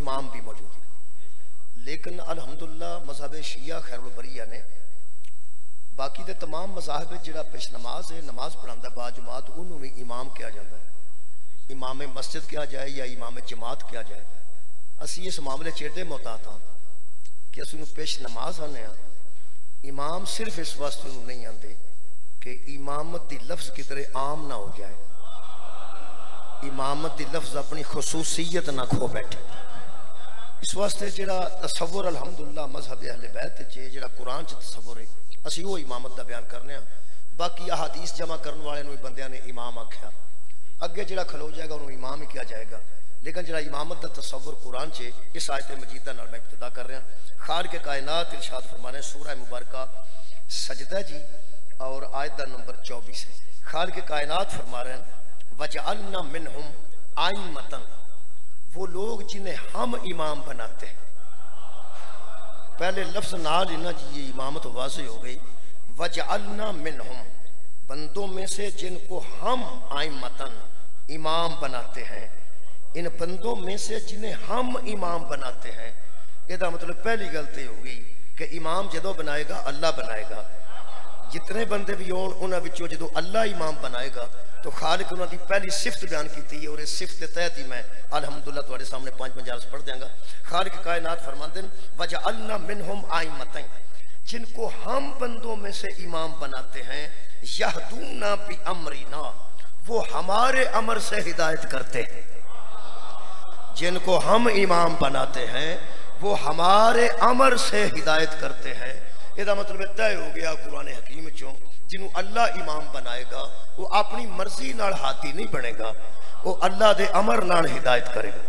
इमाम भी मौजूद है। लेकिन अल्हम्दुलिल्लाह मज़हब शिया खैरुल बरिया ने बाकी दे तमाम मज़ाहब जिहड़ा पेश नमाज है, नमाज पढ़ांदा बा जमात, उन्होंने भी इमाम किया जाता है। इमाम मस्जिद किया जाए या इमाम जमात किया जाए, असी इस मामले च एडे मोहतात हाँ कि असू पेश नमाज आने। इमाम सिर्फ इस वास्ते नहीं आते कि इमामत की लफ्ज कितने आम ना हो जाए, इमामत की लफ्ज अपनी खसूसियत ना खो बैठे। इस वास्ते जिहड़ा तसव्वुर अल्हम्दुलिल्लाह मज़हब अहले बैत जिहड़ा कुरान च तसव्वुर है, असी वो इमामत का बयान करने। बाकी अहादीस जमा करने वाले बंदियां ने इमाम आख्या, अगे जिहड़ा खलो जाएगा उन्होंने इमाम ही किया जाएगा। लेकिन जिहड़ा इमामत का तसव्वुर कुरान च इस आयत मजीदा नाल मैं इब्तिदा कर रहा। खालिक़ कायनात इरशाद फरमाने सूरह मुबारका सजदा जी और आयत का नंबर 24 है। खालिक़ कायनात फरमा रहे हैं वजअलना मिनहुम आइम्मतन, वो लोग जिन्हें हम इमाम बनाते हैं। पहले लफ्ज नाल ही ना जी ये इमामत वाज़ेह हो गई। वजअलना मिनहुम, बंदों में से जिनको हम आइम्मतन इमाम बनाते हैं, इन बंदों में से जिन्हें हम इमाम बनाते हैं। इसका मतलब पहली गलती हो गई कि इमाम जदों बनाएगा अल्लाह बनाएगा। जितने बंदे भी होन उन्हां विचों जदों अल्लाह इमाम बनाएगा तो खालिक उन्होंने पहली सिफत बयान की है और इस सिफत के तहत ही मैं अल्हम्दुलिल्लाह तुहाडे सामने 5 अर्ज पढ़ देंगा। खालिक कायनात फरमाते हैं वजअलना मिनहुम आइम्मतन, जिनको हम बंदों में से इमाम बनाते हैं, यहदूना बि अमरिना, वो हमारे अमर से हिदायत करते हैं। जिनको हम इमाम बनाते हैं वो हमारे अमर से हिदायत करते हैं। इसका मतलब तय हो गया कुरान हकीम चो, जिन्हों अल्लाह इमाम बनाएगा वो अपनी मर्जी नाल हाथी नहीं बनेगा, वो अल्लाह के अमर नाल हिदायत करेगा।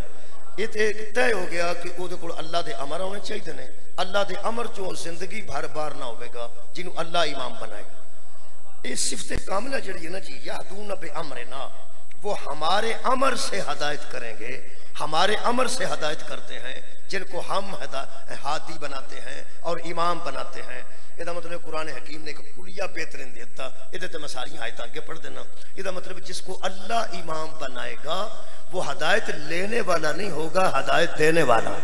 ये तो तय हो गया कि वो अल्लाह के अमर होने चाहिए ने। अल्लाह के अमर चो जिंदगी भर बार ना होगा जिन्हों अल्लाह इमाम बनाएगा। ये सिफत कामिला जी है ना जी, यहदून बि अमरिना, वो हमारे अमर से हिदायत करेंगे, हमारे अमर से हिदायत करते हैं, जिनको हम हादी बनाते हैं और इमाम बनाते हैं। इसका मतलब कुरान हकीम ने एक कुलिया बेहतरीन देता, ये मैं सारी आयत आगे पढ़ देना। इसका मतलब जिसको अल्लाह इमाम बनाएगा वो हिदायत लेने वाला नहीं होगा, हिदायत देने वाला।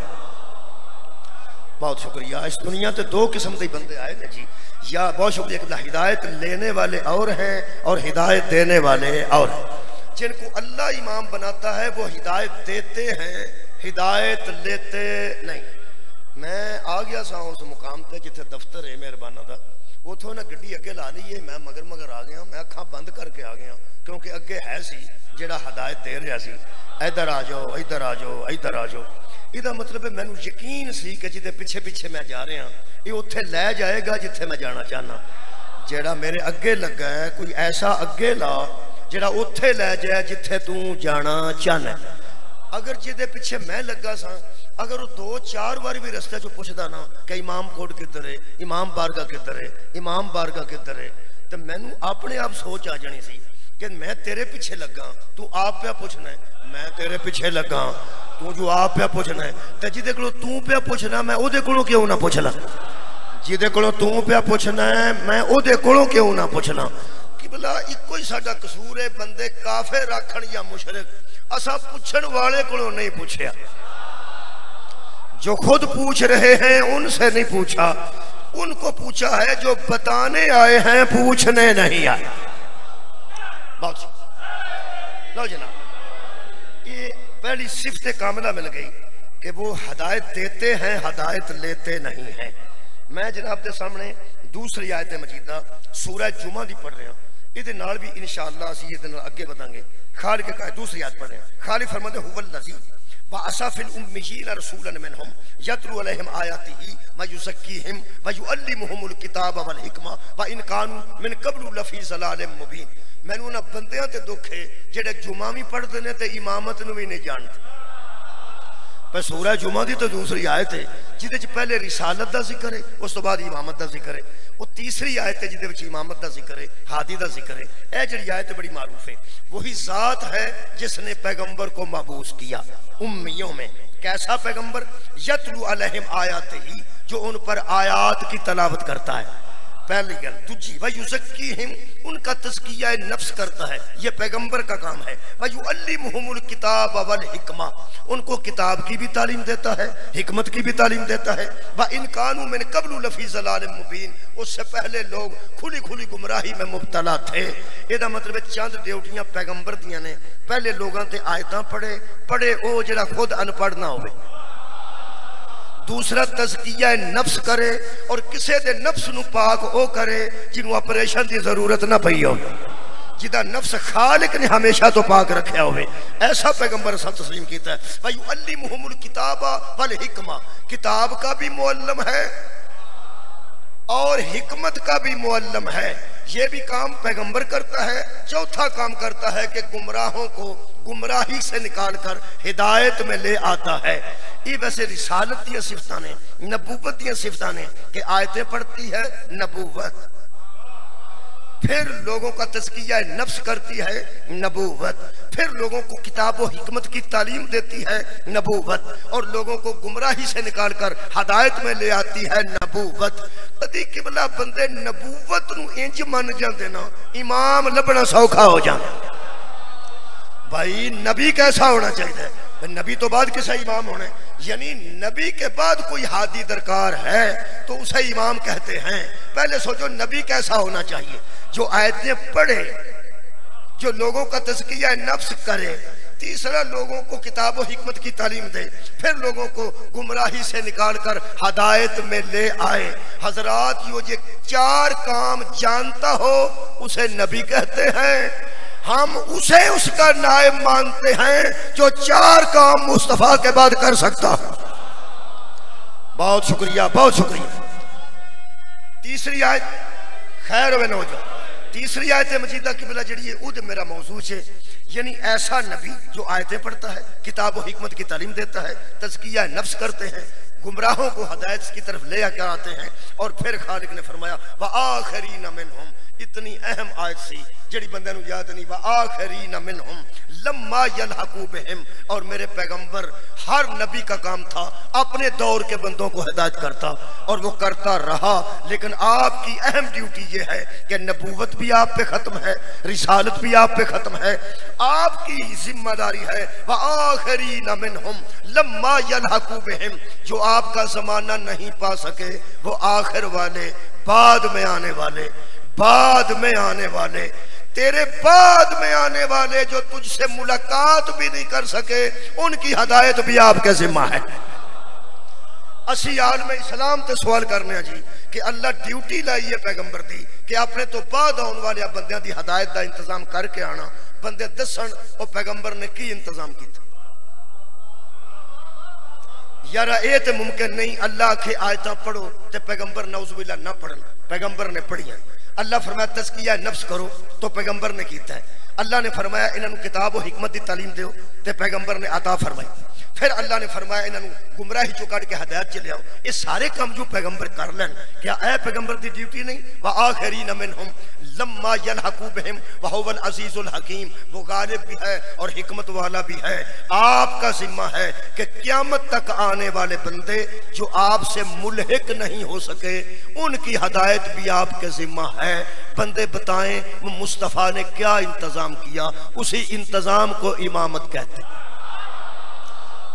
बहुत शुक्रिया। इस दुनिया से 2 किस्म के बंदे आए हैं जी, या बहुत शुक्रिया। हिदायत लेने वाले और हैं और हिदायत देने वाले और। जिनको अल्लाह इमाम बनाता है वो हिदायत देते हैं, हिदायत लेते नहीं। मैं आ गया सा उस मुकाम से जिथे दफ्तर है मेहरबाना का, उतों ना गड्डी अगे ला ली है, मैं मगर मगर आ गया, मैं अखा बंद करके आ गया क्योंकि अगे है सी जिहड़ा हिदायत दे रहा सी, इधर आ जाओ इधर आ जाओ इधर आ जाओ। इसका मतलब मैनू यकीन सी कि जिदे पिछे पिछे मैं जा रहा ये उत्थे लै जाएगा जिथे मैं जाना चाहना। जिहड़ा मेरे अगे लगा है कोई ऐसा अगे ला जिहड़ा उत्थे लै जाए जिथे तू जाना चाहना। अगर जिदे पिछे मैं लगा सा, अगर वो 2-4 बार भी रस्ते चो पुछदा ना कि इमाम कोट किधर है, इमाम बारगाह किधर है, इमाम बारगाह किधर है, तो मैनू अपने आप सोच आ जानी सी कि मैं तेरे पीछे लगा, तू आप पे पूछना है, मैं तेरे पीछे लगा, तू जो आप पे पूछना है, तो जिदे कोलों तू पे पूछना मैं ओदे कोलों क्यों ना पूछ ला, जिदे कोलों तू पे पूछना है मैं ओदे कोलों क्यों ना पूछ ला। कि भला इको ही साडा कसूर है, बंदे काफिर राखण या मुशरिक, असा पूछण वाले कोलों नहीं पूछया। जो खुद पूछ रहे हैं उनसे नहीं पूछा, उनको पूछा है जो बताने आए हैं, पूछने नहीं आए। बहुत लो जनाब, ये पहली सिफत कामिला मिल गई कि वो हिदायत देते हैं, हिदायत लेते नहीं हैं। मैं जनाब के सामने दूसरी आयत मजीदा सूरह जुमा दी पढ़ रहे हैं, ये नाल भी इंशाअल्लाह असीं ये अगे बढ़ांगे। खालिक का दूसरी आयत पढ़ रहे हैं। खालिक फरमाते हुवल लज़ी बअसा फिल उम्मिय्यीना रसूलन मिनहुम यतलू अलैहिम आयातिही व युज़क्कीहिम व युअल्लिमुहुमुल किताब वल हिकमा व इन कानू मिन क़ब्लु लफ़ी ज़लालिम मुबीन। मैनू उन्हां बंदियां ते दुख है जिहड़े जुमा भी पढ़ते हैं तो इमामत नूं भी नहीं जानते। पर सूरह जुमा की तो दूसरी आयत है जिहदे च पहले रिसालत का जिक्र है, उस तो बाद इमामत का जिक्र है। वो तीसरी आयत है जिहदे विच इमामत का जिक्र है, हादी का जिक्र है। यह जिहड़ी आयत बड़ी मारूफ है। वही ज़ात है जिसने पैगंबर को मबूस किया उम्मियों में। कैसा पैगंबर? यतलू अलैहिम आयातिही, जो उन पर आयात की तलावत करता है। पहली गल। दूजी वयुज़क्कीहिम, उनका तज़किया नफ्स करता है, ये पैगंबर का काम है। वयुअल्लिमुहुमुल किताब वल हिकमा, उनको किताब की भी तालीम देता है, हिकमत की भी तालीम देता है। व इन कानू मिन क़ब्लु लफ़ी ज़लालिम मुबीन, उससे पहले लोग खुली खुली गुमराही में मुब्तला थे। ਇਹਦਾ मतलब चंद ड्यूटियां पैगंबर दियां ने, पहले लोगों ते आयतां पढ़े वो जिहड़ा खुद अनपढ़ ना होवे। दूसरा तज़किया नफ्स करे और किसी दे नफ्स नू पाक वो करे जिन्हों ऑपरेशन की जरूरत ना पई हो, जिदा नफ्स खालिक ने हमेशा तो पाक रखा हो, ऐसा पैगंबर सब तस्लीम किया है। वयुअल्लिमुहुमुल किताबा वल हिकमा, किताब का भी मुअल्लम है और हिकमत का भी मुअल्लम है। ये भी काम पैगंबर करता है। चौथा काम करता है कि गुमराहों को गुमराही से निकालकर हिदायत में ले आता है। ये वैसे रिसालत दी सिफतां ने, नबूवत दी सिफतां ने कि आयतें पढ़ती है नबूवत, फिर लोगों का तज़किया नफ्स करती है नबूवत, फिर लोगों को किताब व हिकमत की तालीम देती है नबूवत, और लोगों को गुमराही से निकालकर हदायत में ले आती है नबूवत। कदी किबला बंदे नबूवत नू इंज मन जाते ना, इमाम लभना सौखा हो जाता। भाई नबी कैसा होना चाहिए? नबी तो बाद किसा इमाम होना है, यानी नबी के बाद कोई हादी दरकार है तो उसे इमाम कहते हैं। पहले सोचो नबी कैसा होना चाहिए, जो आयतें पढ़े, जो लोगों का तज़किया नफ्स करे। तीसरा लोगों को किताब व हिकमत की तालीम दे, फिर लोगों को गुमराही से निकालकर हदायत में ले आए। हजरात यो ये चार काम जानता हो उसे नबी कहते हैं। हम उसे उसका नायब मानते हैं जो चार काम मुस्तफा के बाद कर सकता। बहुत शुक्रिया, बहुत शुक्रिया। तीसरी आयत खैर व नौजवान, तीसरी आयत मजीदा की बिला जड़ी उद मेरा मौजू है, यानी ऐसा नबी जो आयतें पढ़ता है, किताब व हिकमत की तालीम देता है, तज़किया नफ्स करते हैं, गुमराहों को हदायत की तरफ ले आकर आते हैं। और फिर खालिक ने फरमाया व आखरीन मिनहुम, इतनी अहम आयत सी जड़ी बंदे नू याद नहीं। व आखरीन मिनहुम लम्मा यलहकू बिहिम, और मेरे पैगंबर हर नबी का काम था अपने दौर के बंदों को हिदायत करता, और वो करता रहा। लेकिन आपकी अहम ड्यूटी ये है कि नबूवत भी आप पे खत्म है, रिसालत भी आप पे खत्म है, आपकी जिम्मेदारी है व आखरीन मिनहुम लम्मा यलहकू बिहिम, जो आपका जमाना नहीं पा सके वो आखिर वाले, बाद में आने वाले, बाद में आने वाले, तेरे बाद में आने वाले जो तुझसे मुलाकात भी नहीं कर सके, उनकी हदायत भी आपके जिम्मा है। असी आलम इस्लाम ते सवाल करने जी कि अल्लाह ड्यूटी लाई है पैगंबर दी कि अपने तो बाद आने वाले बंदियां दी हदायत का इंतजाम करके आना। बंदे दसन और पैगंबर ने की इंतजाम किया? यार ये तो मुमकिन नहीं। अल्लाह के आयतां पढ़ो तो पैगंबर नौजुबिल्लाह ना पढ़न, पैगंबर ने पढ़िया। अल्लाह फरमाया तज़किया नफ्स करो तो पैगंबर ने किया है। अल्लाह ने फरमाया इन्होंने किताब और हिकमत की तालीम दो तो पैगंबर ने अता फरमाई। फिर अल्लाह ने फरमाया इन्होंने गुमराही चो कड़ के हदायत च लियाओ। ये सारे काम जो पैगंबर कर लैन, क्या ए पैगंबर की ड्यूटी नहीं? व आखरीन मिनहुम लम्मा यलहकू बिहिम व हुवल अज़ीज़ुल हकीम, वो गालिब भी है और हिकमत वाला भी है। आपका जिम्मा है कि क़यामत तक आने वाले बंदे जो आपसे मुल्हिक नहीं हो सके, उनकी हदायत भी आपके जिम्मा है। बंदे बताएं वो मुस्तफ़ा ने क्या इंतजाम किया, उसी इंतजाम को इमामत कहते हैं।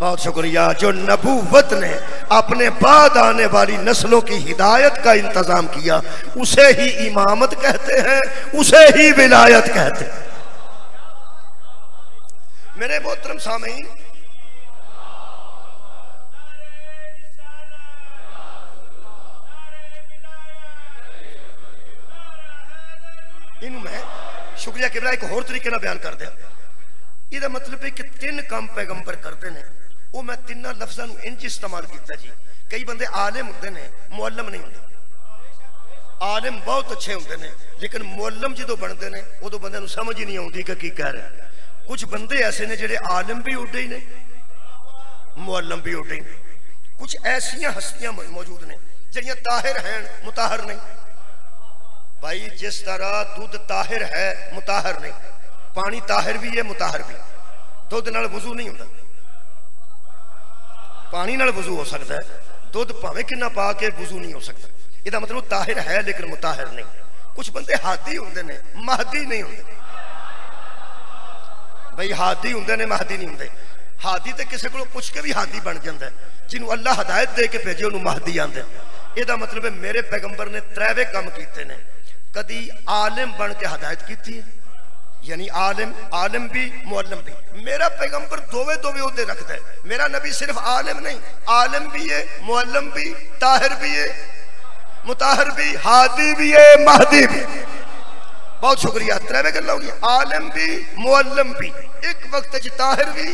बहुत शुक्रिया। जो नबूवत ने अपने बाद आने वाली नस्लों की हिदायत का इंतजाम किया, उसे ही इमामत कहते हैं, उसे ही विलायत कहते हैं। मेरे मोहतरम सामीन, इन मैं शुक्रिया किबला एक होर तरीके ना बयान कर दिया। इसका मतलब है कि तीन काम पैगंबर करते हैं, वो मैं तिना लफ्ज़ों को इंज इस्तेमाल किया जी। कई बंदे आलिम होते हैं, मुअल्लम नहीं होंगे। आलिम बहुत अच्छे होते हैं, लेकिन मुअल्लम जो बनते हैं उदों बंदे नूं समझ ही नहीं आती कि की कह रहे। कुछ बंदे ऐसे ने जिहड़े आलिम भी उड्डे ही ने, मुअल्लम भी उड्डे ही ने। कुछ ऐसियां हस्तियां मौजूद ने जिहड़ियां ताहिर हैं, मुताहर नहीं। भाई जिस तरह दूध ताहिर है, मुताहर नहीं, पानी ताहिर भी है, मुताहर भी। दुध नाल वजू नहीं होता, पानी नाल वजू हो सकता है, दुध भावें किन्ना पा के वजू नहीं हो सकता। ਇਹਦਾ मतलब ताहिर है लेकिन मुताहिर नहीं। कुछ बंदे हादी होंगे ने महदी नहीं होंगे। भाई हादी होंगे ने महदी नहीं होंगे। हादी तो किसी को पुछ के भी हादी बन जाता है, जिन्होंने अल्लाह हदायत दे के भेजे उन्होंने महदी आते। यदा मतलब है मेरे पैगंबर ने त्रैवे काम किए ने। कदी आलिम बन के हदायत की है, यानी आलिम भी मुअल्लिम भी। मेरा पैगंबर दोवे दोवे ओहदे रखता है। मेरा नबी सिर्फ आलिम नहीं, आलिम भी है, मुअल्लिम भी, ताहिर भी है, मुताहिर भी, हादी भी है, महदी भी। बहुत शुक्रिया। त्रैवे गल्लां हो गई, आलिम भी मुअल्लिम भी, एक वक्त च ताहिर भी,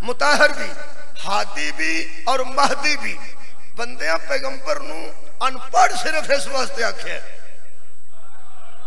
मुताहिर भी, हादी भी और महदी भी। बंदियां पैगंबर नूं अनपढ़ सिर्फ इस वास्ते आख्या है।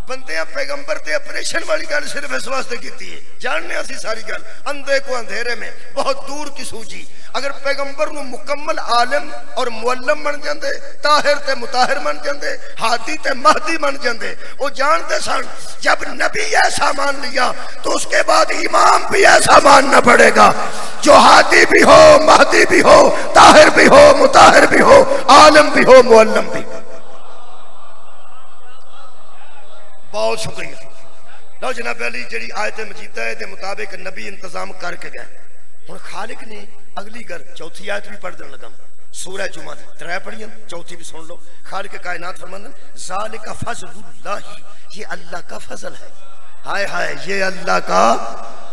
बंदियां पैगंबर ते ऑपरेशन वाली गल सिर्फ इस वास्ते की है। जानने असी सारी गल, अंधे को अंधेरे में बहुत दूर की सूझी। अगर पैगंबर नूं मुकम्मल आलिम और मुअल्लिम बन जाते, ताहिर ते मुताहिर बन जाते, हादी ते महदी बन जाते। वो जानते सन जब नबी ऐसा मान लिया तो उसके बाद इमाम भी ऐसा मानना पड़ेगा, जो हादी भी हो, महदी भी हो, ताहिर भी हो, मुताहिर भी हो, आलिम भी हो, मुअल्लिम भी। बहुत शुक्रिया। लो जनाब अली जी आयत मजीदा के मुताबिक नबी इंतजाम करके गए। हुण खालिक ने अगली गल चौथी आयत भी पढ़ देन लगा। सूरह जुमा त्रै पढ़ियां, चौथी भी सुन लो। खालिक कायनात फरमांदे ज़ालिका फ़ज़लुल्लाह, ये अल्लाह का फजल है। हाय हाय, ये अल्लाह का।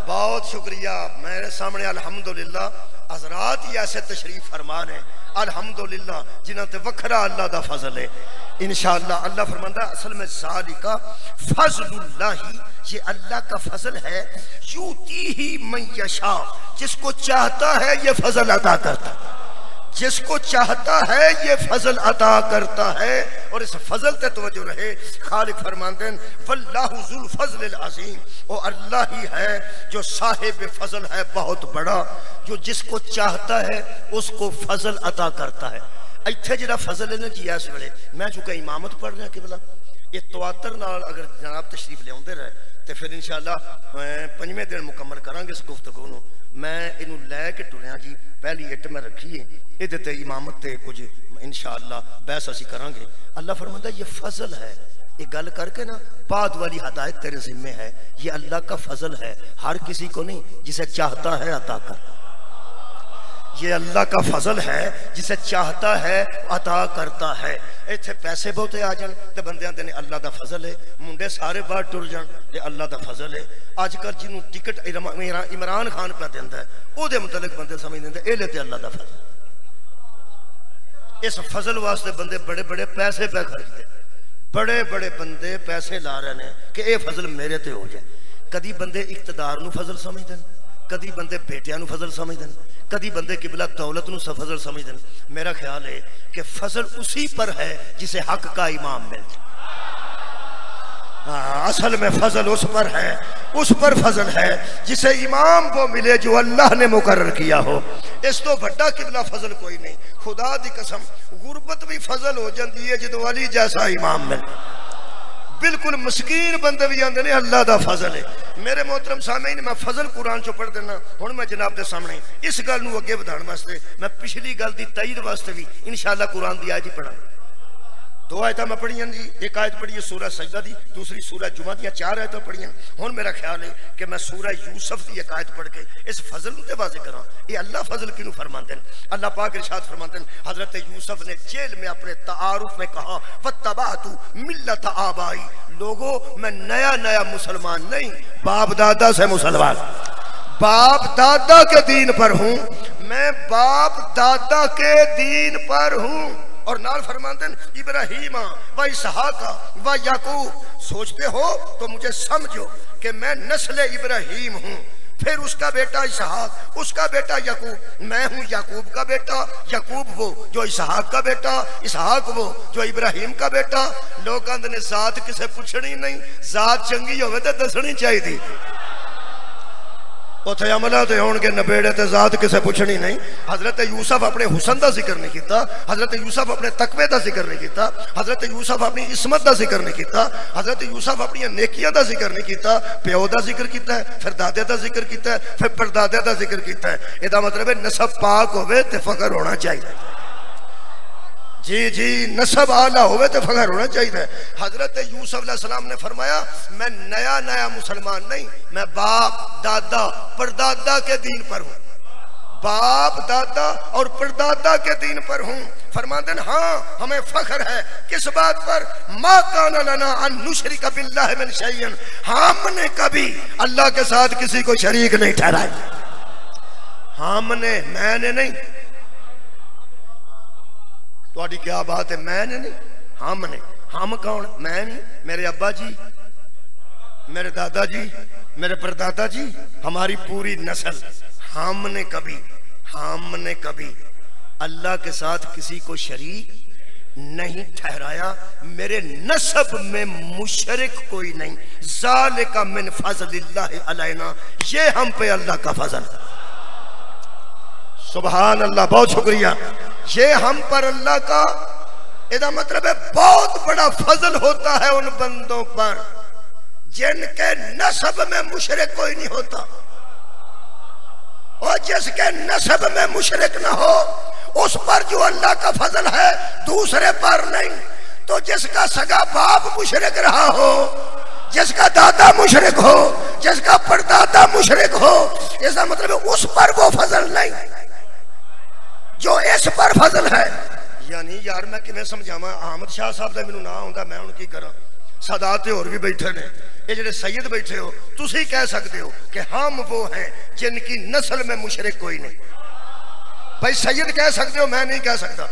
बहुत शुक्रिया। मेरे सामने अल्हम्दुलिल्लाह हज़रात ही ऐसे तशरीफ फरमान है, अल्हम्दुलिल्लाह जिन्हां ते वखरा अल्लाह दा फजल है। इंशाअल्लाह अल्लाह फरमांदा असल में ज़ालिका फ़ज़लुल्लाही, ये अल्लाह का फजल है। यूतीही मन यशा, जिसको चाहता है ये फजल अता करता है, जिसको चाहता है ये फजल अता करता है। और इस फजल ते तवज्जो रहे। खालिक फरमाते हैं वल्लाहु ज़ुल फ़ज़लिल अज़ीम, वो अल्लाह ही है जो साहिब फजल है बहुत बड़ा, जो जिसको चाहता है उसको फजल अता करता है। इत्थे जिहड़ा फजल है ना जी, इस वेले मैं चुका इमामत पढ़ रहा कि भला ये तवातर नाल अगर जनाब तशरीफ लियाउंदे रहे तो फिर इंशाअल्लाह पंजवें दिन मुकम्मल करांगे इस गुफ्तगू नूं। मैं इनू लैके टुरिया जी, पहली इट मैं रखी है, ये ते इमामत ते कुछ इंशाअल्लाह बहस असी करांगे। अल्लाह फरमांदा ये फजल है। ये गल करके ना बाद वाली हदायत तेरे जिम्मे है। ये अल्लाह का फजल है, हर किसी को नहीं, जिसे चाहता है अता कर। ये अल्लाह का फजल है, जिसे चाहता है अता करता है। इत्थे पैसे बहुते आ जान तो बंदे आते ने अल्लाह का फजल है, मुंडे सारे बाहर टुर जान तो अल्लाह का फजल है। अजकल जिन्होंने टिकट इमरान खान पे देंदा है उसदे मुतलक बंदे समझ देंगे ये लेते अल्लाह का फजल। इस फजल वास्ते बंदे बड़े बड़े पैसे पे खर्चते, बड़े बड़े बंदे पैसे ला रहे हैं कि यह फजल मेरे ते हो जाए। कदी बंदे इकतदार नूं फजल समझते हैं, कदी बंदे बेटियां नूं फजल समझते हैं, कदी बंदे किबला दौलत नूं फजल समझते हैं। मेरा ख्याल है कि फजल उसी पर है जिसे हक का इमाम मिल जाए। हाँ, असल में फजल उस पर है, उस पर फजल है जिसे इमाम वो मिले जो अल्लाह ने मुकर्रर किया हो। इस तो बड़ा किबला फजल कोई नहीं। खुदा दी कसम गुरबत भी फजल हो जाती है जो अली जैसा इमाम मिले। बिल्कुल मस्कीन बंदे भी आते हैं अल्लाह का फजल है। मेरे मोहतरम सामईन, मैं फजल कुरान चो पढ़ देना। हुण मैं जनाब के सामने इस गल नूं अगे बढ़ाने वास्ते मैं पिछली गल की तईद वास्ते भी इंशाअल्लाह कुरान की आयत ही पढ़ा। दो आयत मैं पढ़ियां जी, एक आयत पढ़ी है सूरह सजदा की, दूसरी सूरह जुमा दी, 4 आयत पढ़ियां। हुण मेरा ख्याल है कि मैं सूरह यूसुफ की एक आयत पढ़ के इस फजल नूं ते वाज़ेह करां। ये अल्लाह फजल किनू फरमाते हैं? अल्लाह पाक इरशाद फरमाते हैं हजरत यूसुफ ने जेल में अपने तारुफ में कहा वत्तबातु मिल्लत आबाई, लोगों मैं नया नया मुसलमान नहीं, बाप दादा से मुसलमान, बाप दादा के दीन पर हूं, मैं बाप दादा के दीन पर हूं। और नाल फरमाते हैं इब्राहीम व इसहाक व याकूब, सोचते हो तो मुझे समझो कि मैं नस्ल इब्राहीम हूं, फिर उसका बेटा इसहाक, उसका बेटा याकूब, मैं हूं याकूब का बेटा, याकूब वो जो इसहाक का बेटा, इसहाक वो जो इब्राहीम का बेटा। लोग कहते ने जात किसे पुछनी नहीं, जात चंगी होवे ते दसनी चाहिए। उथे अमला ते होणगे नबेड़े ते जात किसे पुछनी नहीं। हजरत यूसुफ अपने हुसन का जिक्र नहीं किया, हजरत यूसुफ अपने तकवे का जिक्र नहीं किया, हजरत यूसुफ अपनी इस्मत का जिक्र नहीं किया, हजरत यूसुफ अपनी नेकियां का जिक्र नहीं किया, प्यो का जिक्र किया है, फिर दादे का जिक्र किया है, फिर परदादे का जिक्र किया है। इसका मतलब है नसब पाक होवे ते फकर होना चाहिए। जी जी नसब आला होवे तो फखर होना चाहिए। हजरत यूसुफ अलैहिस्सलाम ने फरमाया मैं नया नया मुसलमान नहीं, मैं बाप दादा परदादा के दीन पर हूँ, बाप दादा और परदादा के दीन पर हूँ। फरमाते हैं हाँ हमें फख्र है किस बात पर, मा काना लना अन नुशरिक बिल्लाहि मिन शैइन, हमने कभी अल्लाह के साथ किसी को शरीक नहीं ठहराया। हमने, मैंने नहीं, तो क्या बात है, मैंने नहीं हमने, हम कौन, मैं नहीं, मेरे अब्बा जी, मेरे दादाजी, मेरे परदादा जी, हमारी पूरी नस्ल, हमने कभी अल्लाह के साथ किसी को शरीक नहीं ठहराया। मेरे नसब में मुशरिक कोई नहीं। ज़ालिका मिन फज़लिल्लाहि अलैना, ये हम पे अल्लाह का फजल। सुभान अल्लाह, बहुत शुक्रिया। ये हम पर अल्लाह का, इसका मतलब है बहुत बड़ा फजल होता है उन बंदों पर जिनके नसब में मुशरिक कोई नहीं होता, और जिसके नसब में मुशरिक ना हो उस पर जो अल्लाह का फजल है दूसरे पर नहीं। तो जिसका सगा बाप मुशरिक रहा हो, जिसका दादा मुशरिक हो, जिसका परदादा मुशरिक हो, इसका मतलब है उस पर वो फजल नहीं जो इस पर फजल है। यानी यार मैं किवें समझावां, अहमद शाह साहब का मैनूं ना आउंदा, मैं हुण की करा। सादात होर भी बैठे ने, ये जेडे सैयद बैठे हो तुसी कह सकते हो कि हम वो हैं जिनकी नस्ल में मुशरिक कोई नहीं। भाई सैयद कह सकते हो, मैं नहीं कह सकता।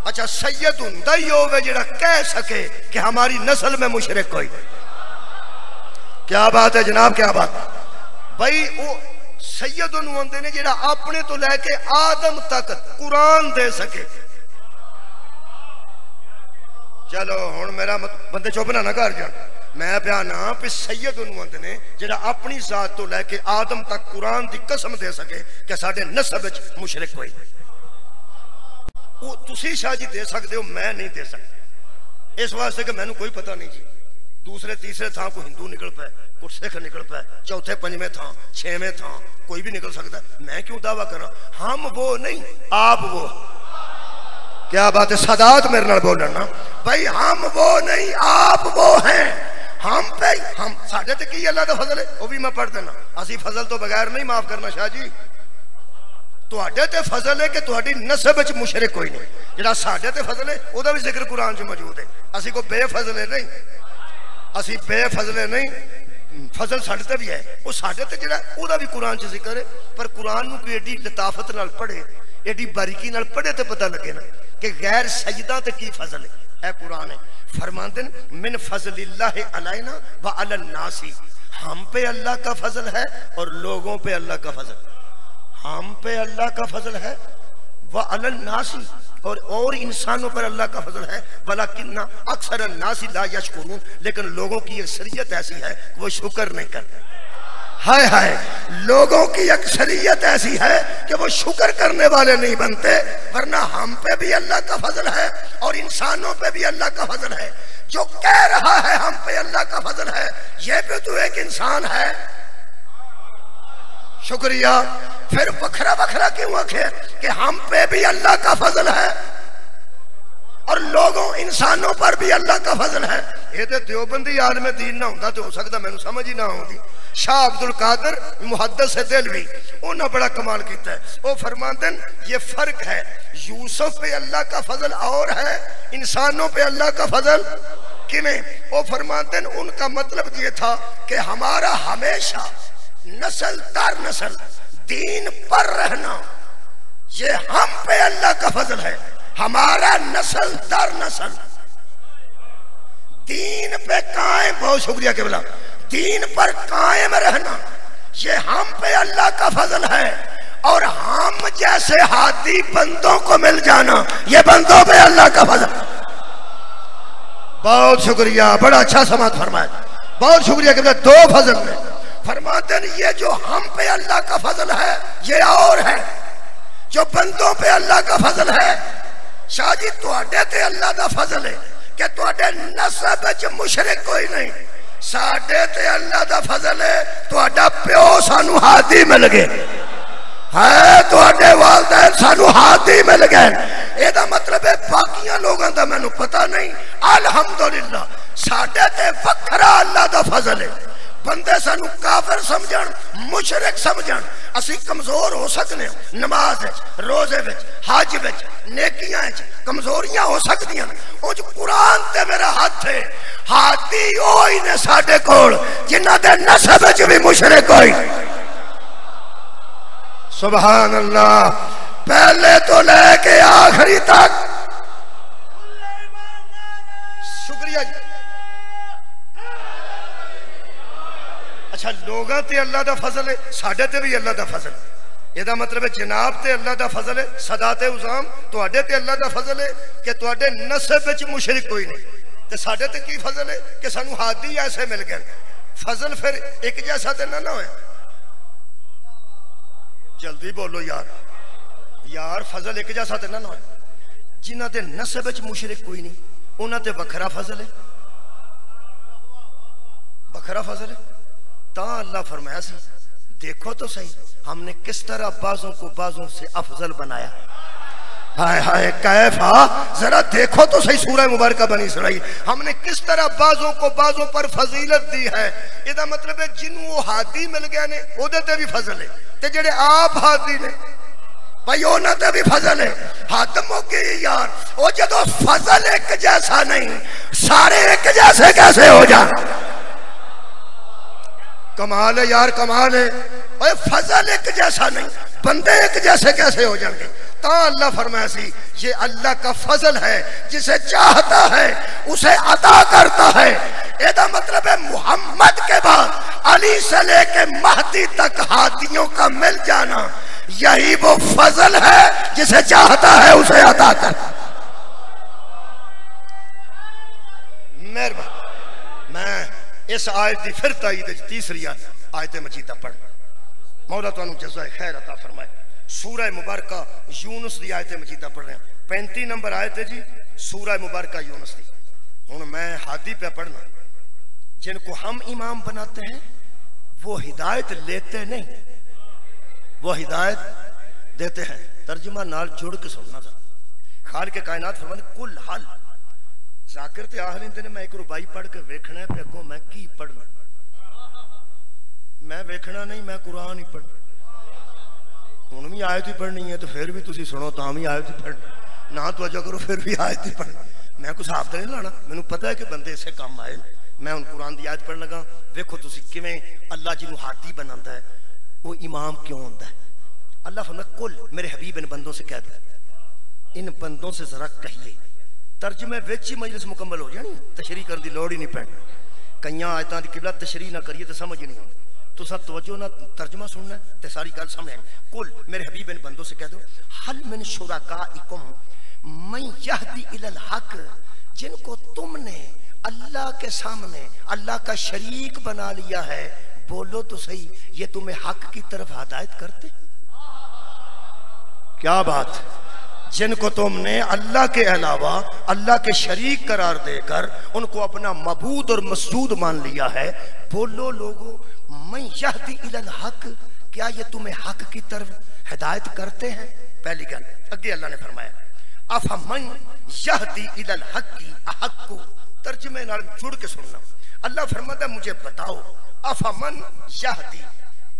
अच्छा सैयद हुंदा ही होवे जेड़ा कह सके कि हमारी नस्ल में मुशरिक कोई। क्या बात है जनाब, क्या बात। भाई वो सैयद उन्होंने आंदे ने जेड़ा अपने तो लैके आदम तक कुरान दे सके। चलो हुण मेरा बंदे चुप ना घर जान, मैं प्या ना भी सैयद उन्होंने ने जेड़ा अपनी जात तो लैके आदम तक कुरान की कसम दे सके कि साडे नस्ब विच मुशरिक कोई। वो तुसी शाह जी दे सकते हो, मैं नहीं दे सकता, इस वास्ते कि मैनू कोई पता नहीं जी। दूसरे तीसरे थां को हिंदू निकल पाए, कुछ सिख निकल पाए, चौथे पंजवें थां छेवें थां कोई भी निकल सकता, मैं क्यों दावा करा। हम वो नहीं, आप वो। क्या बात है, सादात मेरे नाल बोलना ना भाई, हम वो नहीं आप वो हैं। हम पे हम साढ़े ते की अल्लाह दा फजल है, वो भी मैं पढ़ देना। असी फजल तो बगैर नहीं माफ करना शाह जी, तुहाडे ते फजल है कि तुहाडी नस्ब विच मुशरिक कोई नहीं। जिहड़ा साढ़े ते फजल है ओदा भी जिक्र कुरान च मौजूद है। असी को बेफजल है नहीं, असी बेफजले नहीं, फजल साढ़े ते भी है, वो साढ़े ते जिहड़ा ओदा भी कुरान च जिक्र है। पर कुरान नूं कोई एडी लताफत नाल पढ़े, एडी बारीकी नाल पढ़े तो पता लगे ना कि गैर सजदा ते की फजल है। ऐ कुरान है, फरमाते हैं मिन फजलिल्लाहि अलैना व अलन नासी, हम पे अल्लाह का फजल है और लोगों पे अल्लाह का फजल। हम पे अल्लाह का फजल है व अलन नासी, और इंसानों पर अल्लाह का फजल है। वलाकिन्ना अक्सर नासी ला यशकुरून, लेकिन लोगों की अक्सरियत ऐसी है कि वो शुक्र नहीं करते। हाय हाय, लोगों की अक्सरियत ऐसी है कि वो शुक्र करने वाले नहीं बनते। वरना हम पे भी अल्लाह का फजल है और इंसानों पे भी अल्लाह का फजल है। जो कह रहा है हम पे अल्लाह का फजल है, ये भी तो एक इंसान है। शुक्रिया। फिर बखरा बखरा क्यों आखे कि हम पे भी अल्लाह का फजल है और लोगों इंसानों पर भी अल्लाह का फजल है। ये तो देवबंदी आलम दीन ना होता तो हो सकता मैनू समझ ही ना आती। शाह अब्दुल कादिर मुहद्दिस दिलवी उन्होंने बड़ा कमाल किया है। वो फरमाते हैं ये फर्क है, यूसुफ पे अल्लाह का फजल और है, इंसानों पे अल्लाह का फजल किमें। वो फरमाते हैं उनका मतलब ये था कि हमारा हमेशा नस्ल दर नस्ल दीन पर रहना, ये हम पे अल्लाह का फजल है। हमारा नस्ल दर नस्ल दीन पे कायम, बहुत शुक्रिया केवला, दीन पर कायम रहना ये हम पे अल्लाह का फजल है। और हम जैसे हादी बंदों को मिल जाना ये बंदों पे अल्लाह का फजल। बहुत शुक्रिया, बड़ा अच्छा समाज फरमाया, बहुत शुक्रिया केवला। दो फजल में फरमाते हैं ये जो हम पे अल्लाह का फजल है ये और है, जो बंदों पे अल्लाह का फजल है। शाह जी तुहाडे ते अल्लाह दा फजल है कि तुहाडे नस्ब विच मुशरिक कोई नहीं। साडे ते अल्लाह दा फजल है तुहाडा प्यो सानू हादी मिल गए है, तुहाडे वालिदैन सानू हादी मिल गए। एदा मतलब है बाकियां लोगों का मैनू पता नहीं। अल्हम्दुलिल्लाह साडे ते वखरा अल्लाह दा फजल है। बंदे सानू काफिर समझण, मुशरिक समझण, असी कमजोर हो सकने, नमाज विच, रोजे विच, हज विच, नेकियां विच कमजोरियां हो सकदियां। उज कुरान ते मेरा हाथ है, हाथी ओही ने साडे कोल जिन्हां दे नसब विच भी मुशरिक होई। सुभान अल्लाह, पहले तो लेके आखिरी तक। शुक्रिया जी। अच्छा, लोगों ते अल्लाह दा फजल है, साडे ते भी अल्लाह दा फजल। एदा मतलब है जनाब ते अल्लाह दा फजल है, सदाते उजाम तुहाडे ते अल्लाह दा फजल है कि तुहाडे नसब विच मुशरिक कोई नहीं। ते साडे ते की फजल है कि सानू हादी ऐसे मिल गए। फजल फिर एक जैसा ते ना होए। जल्दी बोलो यार, यार फजल एक जैसा ते ना होए। जिन्हां दे नसब विच मुशरिक कोई नहीं, उन्हां ते वखरा फजल है, वखरा फजल है। अल्लाह फरमाया सी, देखो तो सही हमने किस तरह बाजों को बाजों से अफजल बनाया। हाय हाय कैफा, जरा देखो तो सही सूरह मुबारक बनी इसराइल, हमने किस तरह बाजों को बाजों पर फजीलत दी है। इसका मतलब है जिन्हों वो हादी मिल गया ने ओदे ते भी फजल है, ते जेड़े आप हादी ने भाई उन्हां ते भी फजल है। हद मुक्की यार, वो जदों फजल एक जैसा नहीं, सारे एक जैसे कैसे हो जाए? कमाल है यार, कमाल है। ओए फजल एक जैसा नहीं, बंदे एक जैसे कैसे हो जाएंगे? तो अल्लाह फरमाया सी, ये अल्लाह का फजल है, जिसे चाहता है उसे अता करता है। इसका मतलब है मोहम्मद के बाद अली से लेके महदी तक हादियों का मिल जाना, यही वो फजल है जिसे चाहता है उसे अता कर। मेहरबान, मैं इस आयत की फिर ताईद तीसरी आयत मजीदा पढ़, मौला तुहानू जज़ाए खैर अता फरमाए। सूरह मुबारक यूनुस की आयत मजीदा पढ़ रहे हैं, 35 नंबर आयत है जी सूरह मुबारक यूनुस की। हुण मैं हादी पे पढ़ना, जिनको हम इमाम बनाते हैं वो हिदायत लेते नहीं, वो हिदायत देते हैं। तर्जुमा नाल जुड़ के सुनना था। खाल के कायनात फरमाते कुल हल जाकिर ते आख लेंदे ने, मैं एक रुबाई पढ़ के वेखना है, अगों मैं की पढ़ना? मैं वेखना नहीं, मैं कुरान ही पढ़ना। हुण भी आयत ही पढ़नी है तो फिर भी तुसी सुनो, तां भी आयत ही पढ़ना, ना तवज्जो करो फिर भी आयत ही पढ़ना। मैं कुछ हाफ तो नहीं लाना, मैनू पता है कि बंदे इसे काम आए। मैं हुण कुरान की आयत पढ़न लगा, वेखो तुसी किवें अल्लाह जिन्हों हादी बनाता है वो इमाम क्यों होता है। अल्लाह फरमाता कुल मेरे हबीब इन बंदों से कह दो, इन बंदों से जरा कहिए। तर्जमे विच ही मजलिस मुकम्मल हो जानी, तशरीह करने की लोड़ ही नहीं पैनी। कई आयतों की किबला तशरीह ना करिए तो समझ ही नहीं आती। तो सब तवज्जो ना तर्जमा सुनना तो सारी गल समझ आएगी। कुल मेरे हबीब इन बंदों से कह दो, हल मिन शुरकाइकुम मन यहदी इलल हक, जिनको तुमने अल्लाह के सामने अल्लाह का शरीक बना लिया है, बोलो तो सही ये तुम्हें हक की तरफ हिदायत करते? क्या बात। जिनको तुमने अल्लाह के अलावा अल्लाह के शरीक करार देकर उनको अपना मबूद और मसजूद मान लिया है, बोलो लोगो मैं यहदी इलल हक, क्या ये तुम्हें हक की तरफ हिदायत करते हैं? पहली गल। अगे अल्लाह ने फरमाया अफमन यहदी इलल हक्की अहक्कु, तर्जुमे नाल जुड़ के सुनना। अल्लाह फरमाता मुझे बताओ, अफमन यहदी,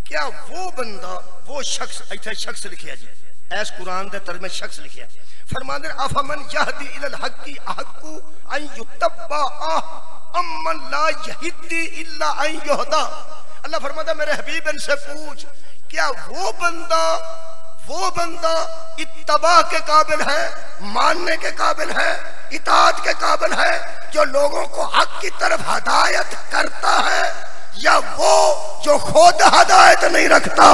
क्या वो बंदा, वो शख्स, इत्थे शख्स लिखिया जी, ऐस कुरान के तर्जुमे शख्स लिखिया, फरमाते अफमन यहदी इलल हक्की अहक्कु अन युतब्बा अम्मन ला यहदी इल्ला अन युहदा। अल्लाह फरमाता मेरे हबीब इनसे पूछ, क्या वो बंदा इत्तबा के काबिल है, मानने के काबिल है, इताअत के काबिल है, जो लोगों को हक की तरफ हिदायत करता है, या वो जो खुद हिदायत नहीं रखता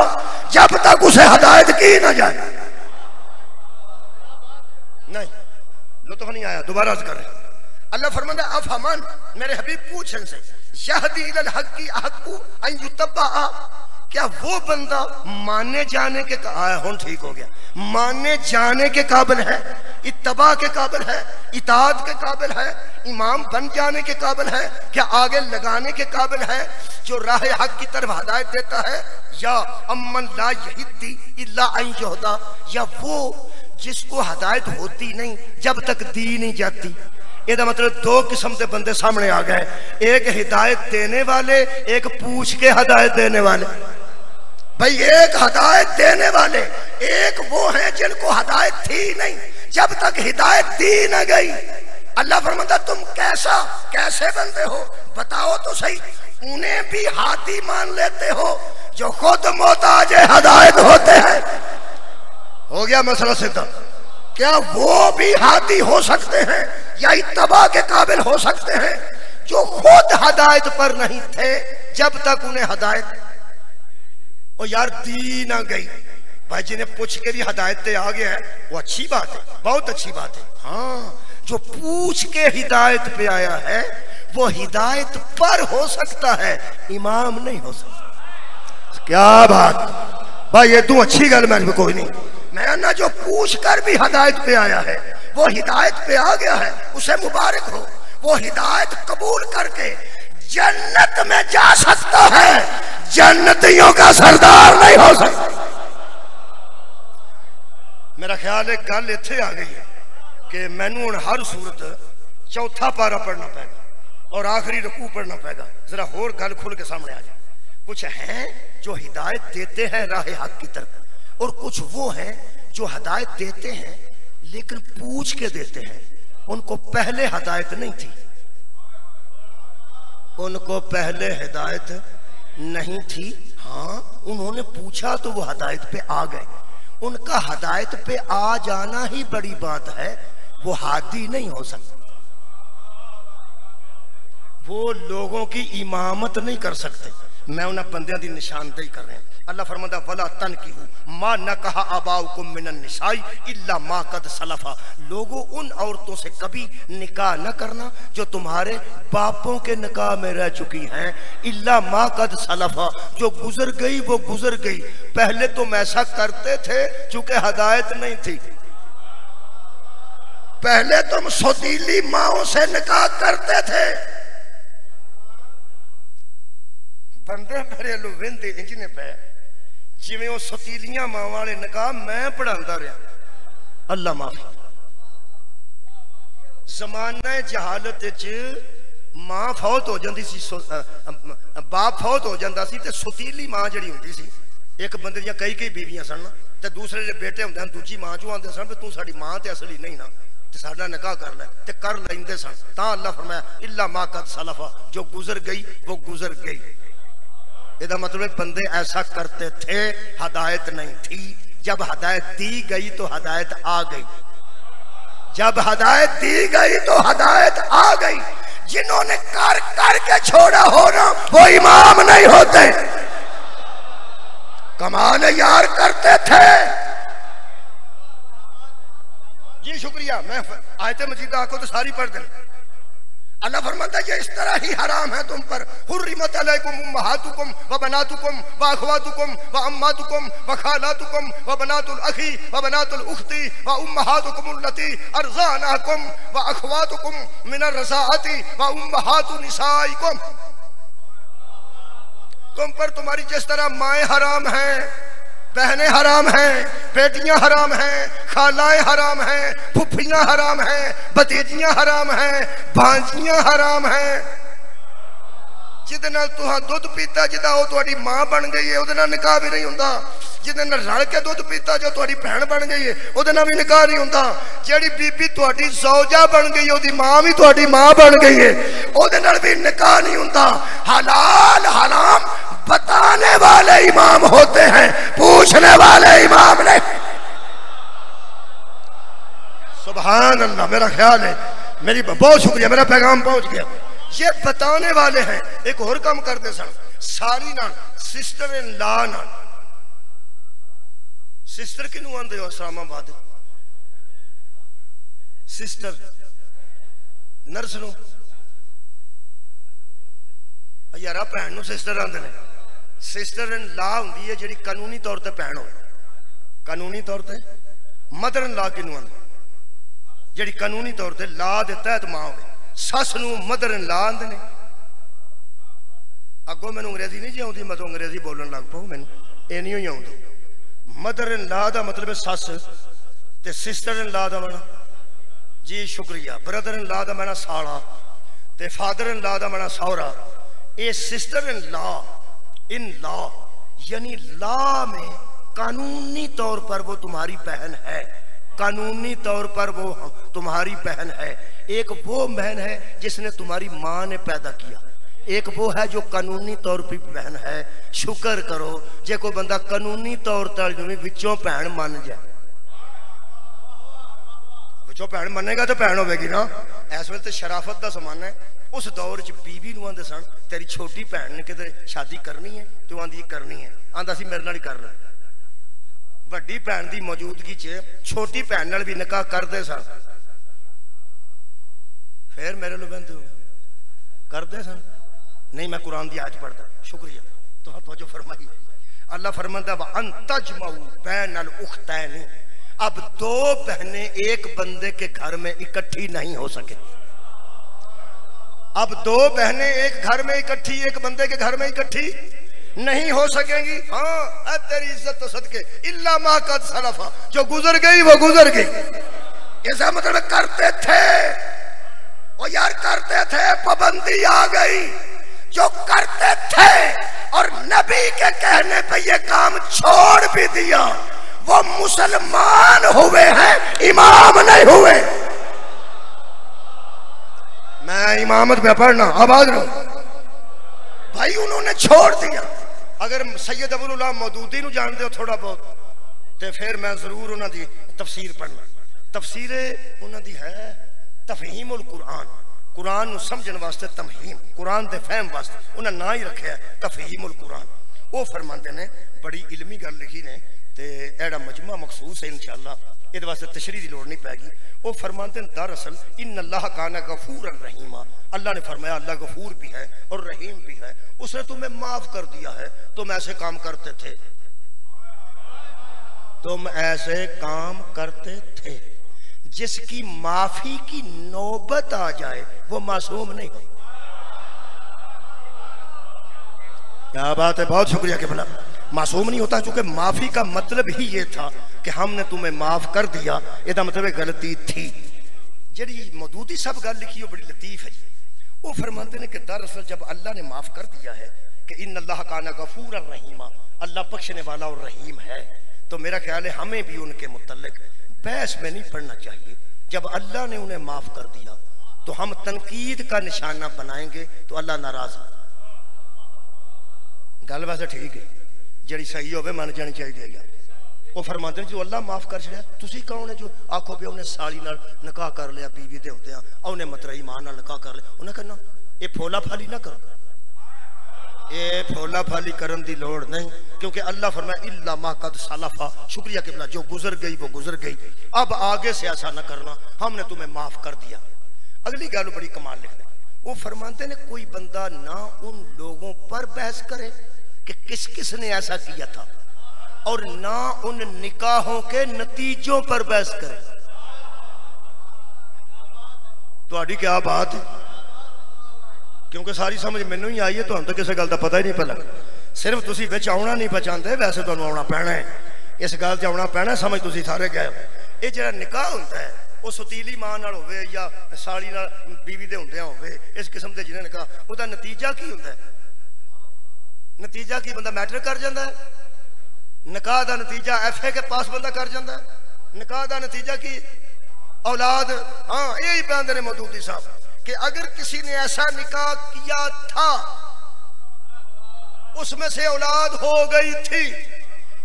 जब तक उसे हिदायत की ना जाए? नहीं, लुत्फ नहीं आया, दोबारा कर रहे। अल्लाह फरमाता अफमन, मेरे हबीब पूछ इनसे, यहदी इलल हक्की अहक्कु अन युतब्बा, क्या वो बंदा माने जाने के हुन ठीक हो गया, माने जाने के काबिल है, इत्तबा के काबिल है, इताअत के काबिल है, इमाम बन जाने के काबिल है, क्या आगे लगाने के काबिल है, जो राह हक की तरफ हिदायत देता है, या अम्मन ला यहदी इल्ला अन युहदा, या वो जिसको हदायत होती नहीं जब तक दी नहीं जाती। ਇਹਦਾ मतलब दो किस्म के बंदे सामने आ गए, एक हिदायत देने वाले, एक पूछ के हिदायत देने वाले। भाई एक हिदायत देने वाले, एक वो है जिनको हिदायत थी नहीं जब तक हिदायत दी न गई। अल्लाह फरमाता तुम कैसे बंदे हो बताओ तो सही। उन्हें भी हाथी मान लेते हो जो खुद मोहताज हिदायत होते हैं। हो गया मसला सिद्धा। क्या वो भी हाथी हो सकते हैं या इत्तबा के काबिल हो सकते हैं जो खुद हिदायत पर नहीं थे जब तक उन्हें हिदायत और यार दी ना गई। भाई जिन्हें पूछ के भी हिदायत पे आ गया है वो अच्छी बात है, बहुत अच्छी बात है। हाँ, जो पूछ के हिदायत पे आया है वो हिदायत पर हो सकता है, इमाम नहीं हो सकता। क्या बात भाई, ये तू अच्छी गल मैं कोई नहीं। मैं ना जो पूछ कर भी हिदायत पे आया है वो हिदायत पे आ गया है, उसे मुबारक हो। वो हिदायत कबूल करके जन्नत में जा सकता है, जन्नतियों का सरदार नहीं हो सकता। मेरा ख्याल है गल इत्थे आ गई है कि मैनू हुण हर सूरत चौथा पारा पढ़ना पेगा और आखिरी रकू पढ़ना पेगा। जरा होर गल खुल के सामने आ जाए। कुछ हैं जो हिदायत देते हैं राह हक की तरफ, और कुछ वो हैं जो हिदायत देते हैं लेकिन पूछ के देते हैं। उनको पहले हिदायत नहीं थी, उनको पहले हिदायत नहीं थी। हाँ, उन्होंने पूछा तो वो हिदायत पे आ गए। उनका हिदायत पे आ जाना ही बड़ी बात है, वो हादी नहीं हो सकता। वो लोगों की इमामत नहीं कर सकते। मैं उन्हें बंदियां की निशानदेही कर रहे हैं। अल्लाह फरमाता वला तनकिहू मा नकहा आबाउकुम मिनन निसाई इल्ला मा कद सलफा। लोगों उन औरतों से कभी निकाह न करना जो तुम्हारे बापों के निकाह में रह चुकी हैं, इल्ला मा कद सलफा, जो गुजर गई वो गुजर गई। पहले तुम ऐसा करते थे चूंकि हिदायत नहीं थी। पहले तुम सौतीली माओं से निकाह करते थे। बंदे मेरे लो वेंदे इंजने पे जिवें वो सतीलियां मां वाले निकाह मैं पढ़ांदा रहा। अल्लाह माफी। जमाना जहालत मां फौत हो जाती सी, बाप फौत हो जाता सी, ते सतीली मां जिहड़ी हुंदी सी, एक बंदे दियां कई बीवियां सन ते दूसरे जे बेटे हुंदे दूजी मां चों आंदे सन तू साडी मां ते असली नहीं ना, ते साडा निकाह कर ले, ते कर लैंदे सन। तां अल्लाह फरमाया इल्ला मा कद सलफा, जो गुजर गई वो गुजर गई। इसका मतलब बंदे ऐसा करते थे, हिदायत नहीं थी। जब हिदायत दी गई तो हिदायत आ गई, जब हिदायत दी गई तो हिदायत आ गई। जिन्होंने कर करके छोड़ा हो ना वो इमाम नहीं होते। कमाल यार करते थे। जी शुक्रिया। मैं आयत मजीद आको तो सारी पढ़ दें। अल्लाह फरमाता है ये इस तरह ही हराम है तुम पर। हुर्रिमत अलैकुम उम्महातुकुम व बनातुकुम व अखवातुकुम व अम्मातुकुम व खालातुकुम व बनातुल अखी व बनातुल उख्ती व उम्महातुकुम अल्लती अरज़ानाकुम व अखवातुकुम मिन अर्रज़ाअती व उम्महातु निसाइकुम। तुम पर तुम्हारी जिस तरह माएँ हराम हैं, बहनें हराम हैं, बेटियां हराम हैं, खालाएं हराम हैं, फुफियां हराम हैं, भतीजियां हराम हैं, भांजियां हराम हैं। जिदे नाल तुहां दुध पीता जिदा वो तुहाडी मां बन गई है उहदे नाल निकाह भी नहीं हुंदा। जिदे नाल रल के दुध पीता जो तुहाडी भैन बन गई है उहदे नाल भी निकाह नहीं हुंदा। जिहड़ी बीबी तुहाडी ज़ौजा बन गई है उहदी मां भी तुहाडी मां बन गई है उहदे नाल भी निकाह नहीं हुंदा। हलाल हराम बताने वाले इमाम होते हैं, पूछने वाले इमाम नहीं। सुभान अल्लाह। मेरा ख्याल है मेरी बहुत शुक्रिया, मेरा पैगाम पहुंच गया। ये बताने वाले हैं। एक और काम करते सन सारी नाल सिस्टर इन लॉ नाल। सिस्टर किनू आंदे हो इस्लामाबाद? सिस्टर नर्स नो यारा भैन नू सिस्टर आंदे ने। सिस्टर इन लॉ हुंदी है जिहड़ी कानूनी तौर पर भैन हो। कानूनी तौर पर मदर इन लॉ किनू आंदे? जिहड़ी कानूनी तौर पर लॉ दे तहत मां हो। सस नू मदर इन लॉ आंदे ने। अगों मैनू अंग्रेजी नहीं जी आउंदी, मैं तो अंग्रेजी बोलन लग पाऊँ। मैनू ये नहीं आउंदी। मदर इन लॉ का मतलब है सस ते सिस्टर इन लॉ दा मैना जी शुक्रिया, ब्रदर इन लॉ दा मैना साला, ते फादर इन लॉ दा मैना सौरा। ये सिस्टर इन लॉ यानी लॉ में कानूनी तौर पर वो तुम्हारी बहन है, कानूनी तौर पर वो तुम्हारी बहन है। एक वो बहन है जिसने तुम्हारी माँ ने पैदा किया, एक वो है जो कानूनी तौर पर बहन है। शुक्र करो जे कोई बंदा कानूनी तौर पर विचों भैन मान जाए, विचों भैन मनेगा तो भैन होगी ना। इस वे तो शराफत का समान है। उस दौर च बीवी नूं आंदे सन तेरी छोटी भैन ने किते शादी करनी है, तो आंदी करनी है, आंदा सी मेरे नाल ही कर ले। वड्डी भैन की मौजूदगी च छोटी भैन नाल भी निकाह करते सन, फिर मेरे लो बंद करते सन। नहीं मैं कुरान की आयत पढ़ता, शुक्रिया तो जो फरमाई। अल्लाह फरमाता व अंतजमाउ बैनल उख्तैन, अब दो बहनें एक बंदे के घर में इकट्ठी नहीं हो सके। अब दो बहनें एक घर में इकट्ठी, एक बंदे के घर में इकट्ठी नहीं हो सकेंगी। हाँ तेरी इज्जत तो सदके इल्ला मा कद सलफा, जो गुजर गई वो गुजर गई। ऐसा मतलब करते थे वो यार, करते थे, पाबंदी आ गई। जो करते थे और नबी के कहने पे ये काम छोड़ भी दिया, वो मुसलमान हुए हैं, इमाम नहीं हुए। मैं इमामत पे पढ़ना आवाज लो भाई, उन्होंने छोड़ दिया। अगर सैयद अबुल उला मौदूदी नूं जानते हो थोड़ा बहुत, तो फिर मैं जरूर उन्होंने तफसीर पढ़ना। तफसीर उन्होंने है तफहीमुल कुरान, कुरान नूं समझण वास्ते तमहीम, कुरान दे फहम वास्ते उन्हें ना ही रखे तफहीमुल कुरान। वो फरमाते ने बड़ी इलमी गल लिखी ने, ते एड़ा मजमा मखसूस है इंशाअल्लाह, ये वास्ते तशरीह की लोड़ नहीं पैगी। वो फरमाते हैं दरअसल इन अल्लाह काना गफूरन रहीमा, अल्लाह ने फरमाया अल्लाह गफूर भी है और रहीम भी है, उसने तुम्हें माफ कर दिया है। तुम ऐसे काम करते थे, तुम ऐसे काम करते थे। जिसकी माफी की नौबत आ जाए वो मासूम नहीं। क्या बात है, बहुत शुक्रिया के भला। मासूम नहीं होता, चूंकि माफी का मतलब ही ये था कि हमने तुम्हें माफ कर दिया, इसका मतलब गलती थी। जी मौदूदी सब गल लिखी हो बड़ी लतीफ है जी। वो फरमाते हैं कि दरअसल जब अल्लाह ने माफ कर दिया है कि इन अल्लाह काना गफूर रहीमा, अल्लाह बख्शने वाला और रहीम है, तो मेरा ख्याल है हमें भी उनके मुतल्लिक बहस में नहीं पढ़ना चाहिए। जब अल्लाह ने उन्हें माफ कर दिया तो हम तनकीद का निशाना बनाएंगे तो अल्लाह नाराज है। गल वैसे ठीक है, जी सही हो मन जानी चाहिए। वो फरमाते हैं जो अल्लाह माफ कर छड़िया, तुसी कौन है जो आखो भी उन्हें साली नाल निकाह कर लिया, बीवी दे होते उन्हें मतरई मां नाल निकाह कर लिया, उन्हें कहना ये फोला फाली ना करो, ये फोला फाली करन दी लोड़ नहीं, क्योंकि अल्लाह फरमाया इल्ला मा कद सलफा, शुक्रिया के बिना जो गुजर गई वो गुजर गई, अब आगे से ऐसा ना करना, हमने तुम्हें माफ कर दिया। अगली गल बड़ी कमाल लिखते, वो फरमाते ने कोई बंदा ना उन लोगों पर बहस करे कि किस किस ने ऐसा किया था, और ना उन निकाहों के नतीजों पर बहस करे। तो क्या बात है, क्योंकि सारी समझ मैनू ही आई है, तो तो किसी गल का पता ही नहीं पहला। सिर्फ तुसी विच आउणा नहीं पहचानते, वैसे तुहानू आउणा पैना है, इस गल च आउणा पैना, समझ तुसी सारे गए हो। ये जिहड़ा निकाह हुंदा है वो सुतीली मां नाल होवे या साली नाल बीवी दे हुंदियां होवे, इस किस्म के जिन्हें निकाह, उसदा नतीजा की हुंदा है? नतीजा की बंदा मैट्रिक कर जाता है, निकाह का नतीजा FA के पास बंदा कर जाता है, निकाह का नतीजा की औलाद। हाँ यही बयान ने मौदूदी साहब कि अगर किसी ने ऐसा निकाह किया था उसमें से औलाद हो गई थी,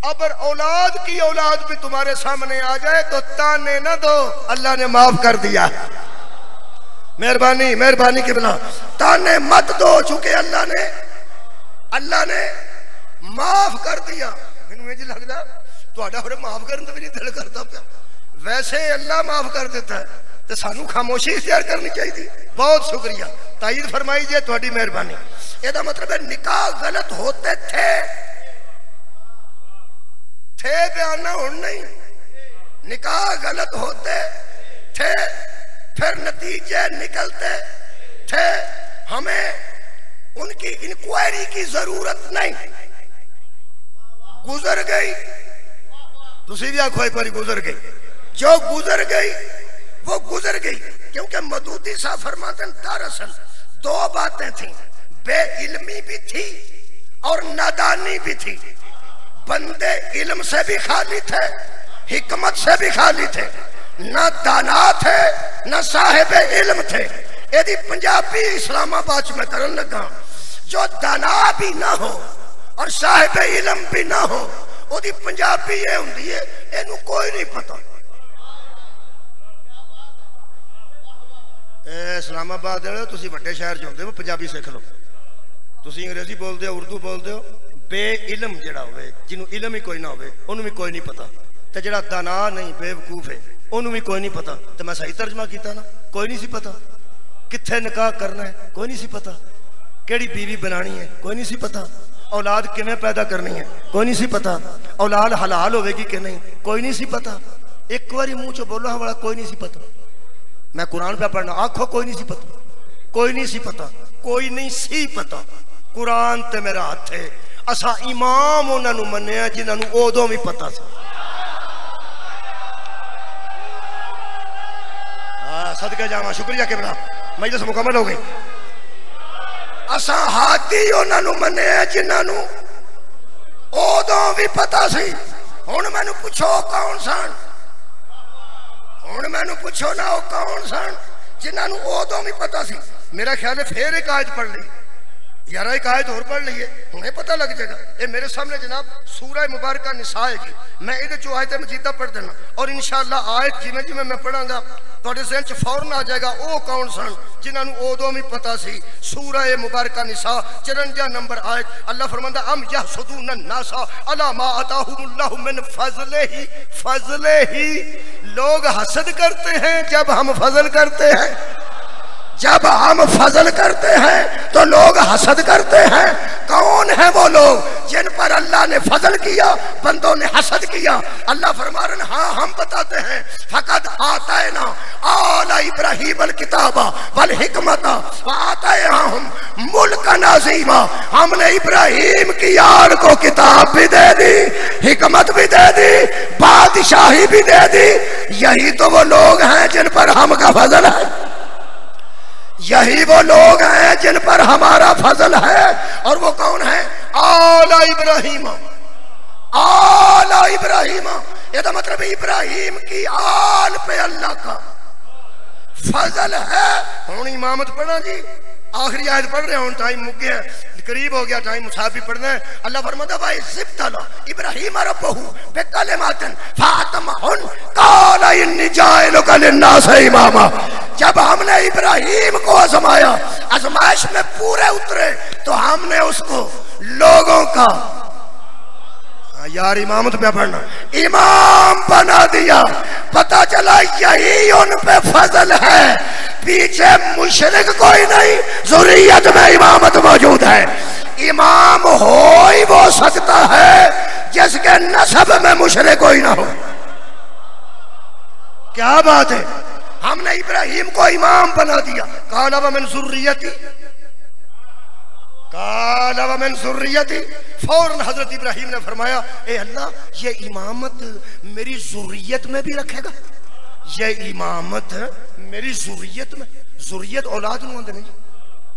अगर औलाद की औलाद भी तुम्हारे सामने आ जाए तो ताने न दो, अल्लाह ने माफ कर दिया। मेहरबानी मेहरबानी के बिना ताने मत दो, चूंकि अल्लाह ने माफ कर दिया। मैनू इंज लगदा तुहाडा होरे माफ करन तो भी नहीं दिल करता पिया, वैसे अल्लाह माफ कर देता है, तो सानू खामोशी इख्तियार करनी चाहिए। बहुत शुक्रिया, तायद फरमाई जे तुहाडी मेहरबानी। ਇਹਦਾ मतलब है निकाह गलत होते थे बयाना हो नहीं, निकाह गलत होते थे, फिर नतीजे निकलते थे, हमें उनकी इंक्वायरी की जरूरत नहीं। गुजर गई, तुसी भी आखो एक बार गुजर गई, जो गुजर गई वो गुजर गई, क्योंकि मदूदी साहब फरमाते हैं दरअसल दो बातें थी, बेइल्मी भी थी और नादानी भी थी। बंदे इल्म से भी खाली थे, हिकमत से भी खाली थे, ना दाना थे ना साहिब इल्म थे। यदि पंजाबी इस्लामाबाद में करन लगा, जो दाना भी ना हो और साहिब इल्म भी ना हो, ओदी पंजाबी ये हुंदी है, इनू कोई नहीं पता। इस्लामाबाद तुसी वड्डे शहर च होंदे हो, पंजाबी सीख लो। तुसी अंग्रेजी बोलते हो, उर्दू बोलते हो, बेइल्म जिहड़ा होवे, जिन्हों इल्म ही कोई ना होवे, उन्होंने भी कोई नहीं पता। ते जिहड़ा दाना नहीं, बेवकूफ है, उन्होंने भी कोई नहीं पता। तो मैं सही तर्जमा किया ना, कोई नहीं सी पता। कित्थे निकाह करना है, कोई नहीं सी पता। केड़ी बीवी बनानी है, कोई नहीं सी पता। औलाद किवें पैदा करनी है, कोई नहीं सी पता। औलाद हलाल होवेगी कि नहीं, कोई नहीं सी पता। एक बारी मुंह चो बोलो वाला कोई नहीं सी पता। मैं कुरान पे पढ़ना, आखो कोई नहीं सी पता, कोई नहीं सी पता, कोई नहीं सी पता। कुरान ते मेरा हाथ है। असा इमाम उन्होंने मन्निया जिन्होंने उदों भी पता सी। सदके जावा, शुक्रिया किबला, मजलिस मुकम्मल हो गई। असा हादी उन्होंने मन्निया जिन्होंने उदों भी पता सी। हुण मैनू पूछो कौन सन, हुण मैनू पूछो ना वो कौन सन जिन्होंने उदों भी पता सी। मेरा ख्याल है फिर एक आयत पढ़ ली यार, एक आयत और पढ़ लीए, उन्हें पता लग जाएगा। ये मेरे सामने जनाब सूरह मुबारक निसा है, मैं ये जो आयत मजीदा पढ़ देना और इंशाअल्लाह आयत जिमें जिमें मैं पढ़ांगा थोड़े ज़हन च फौरन आ जाएगा वो कौन सन जिन्होंने उदों भी पता सी। सूरह मुबारक निसा 54 नंबर आयत, अल्लाह फरमांदा अम यहसुदून अन्नासा अला मा अताहुमुल्लाहु मिन फज़लिही। लोग हसद करते हैं जब हम फजल करते हैं, जब हम फजल करते हैं तो लोग हसद करते हैं। कौन है वो लोग जिन पर अल्लाह ने फजल किया, बंदों ने हसद किया? अल्लाह फरमा रहे हैं, हाँ हम बताते हैं। फकद आतैना आला इब्राहीम अल किताबा वल हिकमता व आतैनाहुम मुल्कन अज़ीमा। हमने इब्राहीम की आल को किताब भी दे दी, हिकमत भी दे दी, बादशाही भी दे दी। यही तो वो लोग हैं जिन पर हम का फजल है, यही वो लोग हैं जिन पर हमारा फजल है। और वो कौन है? आला इब्राहीम, आला इब्राहीम। ये तो मतलब इब्राहीम की आल पे अल्लाह का फजल है। हुण इमामत पढ़ा जी, आखिरी आयत पढ़ रहे हो, टाइम मुक गया, करीब हो गया टाइम, मुसाफ भी पढ़ना है। अल्लाह फरमाता भाई सिब्तला इब्राहीम रब्बहु बिकलिमातिन फातमहुन क़ाला इन्नी जाइलुका लिन्नास इमामा। जब हमने इब्राहीम को आजमाया, आजमाइश में पूरे उतरे, तो हमने उसको लोगों का, यार इमामत पे पढ़ना, इमाम बना दिया। पता चला यही उन पे फजल है, पीछे मुशरिक कोई नहीं, ज़ुर्रियत में इमामत मौजूद है। इमाम हो ही वो सकता है जिसके नसब में मुशरिक कोई ना हो। क्या बात है, हमने इब्राहीम को इमाम बना दिया। काला व मिन ज़ुर्रियती, काला व मिन ज़ुर्रियती। फौरन हजरत इब्राहीम ने फरमाया, ए अल्लाह ये इमामत मेरी ज़ुर्रियत में भी रखेगा, ये इमामत मेरी ज़ुर्रियत में। ज़ुर्रियत औलाद नूं आंदे नहीं,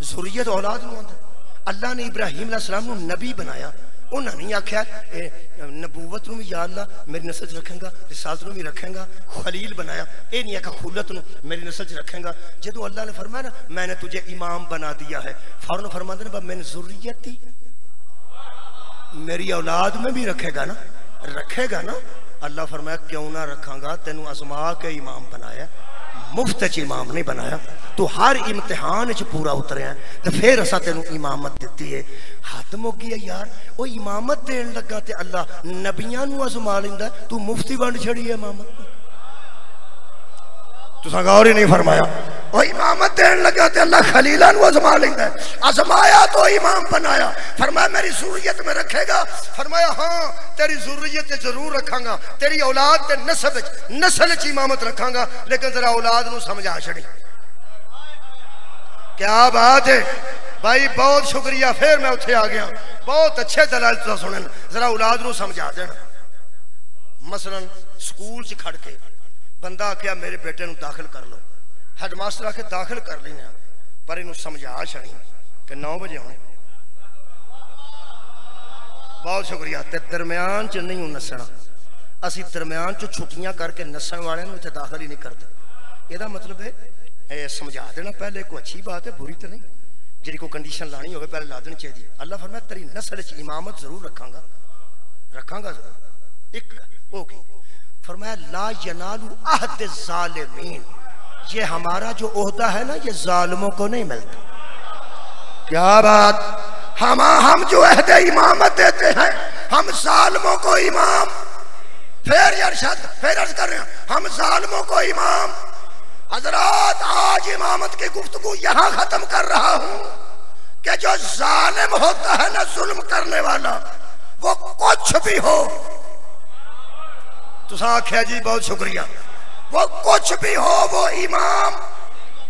ज़ुर्रियत औलाद नूं आंदे। अल्लाह ने इब्राहीम अलैहिस्सलाम नूं नबी बनाया, उन्होंने नहीं आख्या नबूवत नूं भी या अल्लाह मेरी नस्ल च रखेगा, रिसालत नूं भी रखेगा। खलील बनाया, ये नहीं आखा खुलत नूं मेरी नस्ल च रखेगा। जदों अल्लाह ने फरमाया ना मैंने तुझे इमाम बना दिया है, फौरन फरमाते ने मैंने ज़ुर्रियती, मेरी औलाद में भी रखेगा ना, रखेगा ना। अल्लाह फरमाया क्यों ना रखांगा, तेनू आजमा के इमाम बनाया, मुफ्त च इमाम नहीं बनाया। तू हर इम्तिहान च पूरा उतरिया तो फिर असा तेनू इमामत दी है। हद मुक्की है यार, वो इमामत देन लगा तो अल्लाह नबियां नू आजमा लेंदा, तू मुफ्ती बन छड़ी है इमामत। तुसा गौर ही नहीं फरमाया, वो इमामत देन लगा तो अल्लाह खलीला नू आजमा लेंदा, आजमाया तो इमाम बनाया। फरमाया मेरी ज़ुर्रियत में रखेगा, फरमाया हाँ तेरी ज़ुर्रियत जरूर रखांगा, तेरी औलाद ते नस्ल च इमामत रखांगा, लेकिन जरा औलाद नू समझा छड़ी। क्या बात है भाई, बहुत शुक्रिया। फिर मैं उत्थे आ गया, बहुत अच्छे दलाल तो सुनन, जरा औलाद नू समझा देना। मसलन स्कूल च खड़ के बंदा आख्या मेरे बेटे को दाखिल कर लो, हेडमास्टर आके दाखिल कर लेना, पर इनू समझा छड़ी कि 9 बजे आने। बहुत शुक्रिया। ते दरम्यान च नहीं नसना, असी दरम्यान च छुट्टियां करके नसन वाले इतने दाखिल ही नहीं करते। यदा मतलब है समझा देना पहले, कोई अच्छी बात है बुरी तो नहीं, जी कोई कंडीशन लानी हो पहले ला देनी चाहिए। अल्लाह फरमाया तेरी नस्ल च इमामत जरूर रखांगा, रखांगा जरूर। एक ओके फरमाया ला यनालु अहद ज़ालिमीन, ये हमारा जो ओहदा है ना ये जालिमों को नहीं मिलता। क्या बात, हम जो अहद इमामत देते हैं हम जालिमों को इमाम, फिर अर्ज कर रहे हैं हम जालिमों को इमाम। हजरात आज इमामत की गुफ्तगू यहां खत्म कर रहा हूं कि जो जालिम होता है ना, जुल्म करने वाला, वो कुछ भी हो, तुसा आख्या जी बहुत शुक्रिया, वो कुछ भी हो वो इमाम,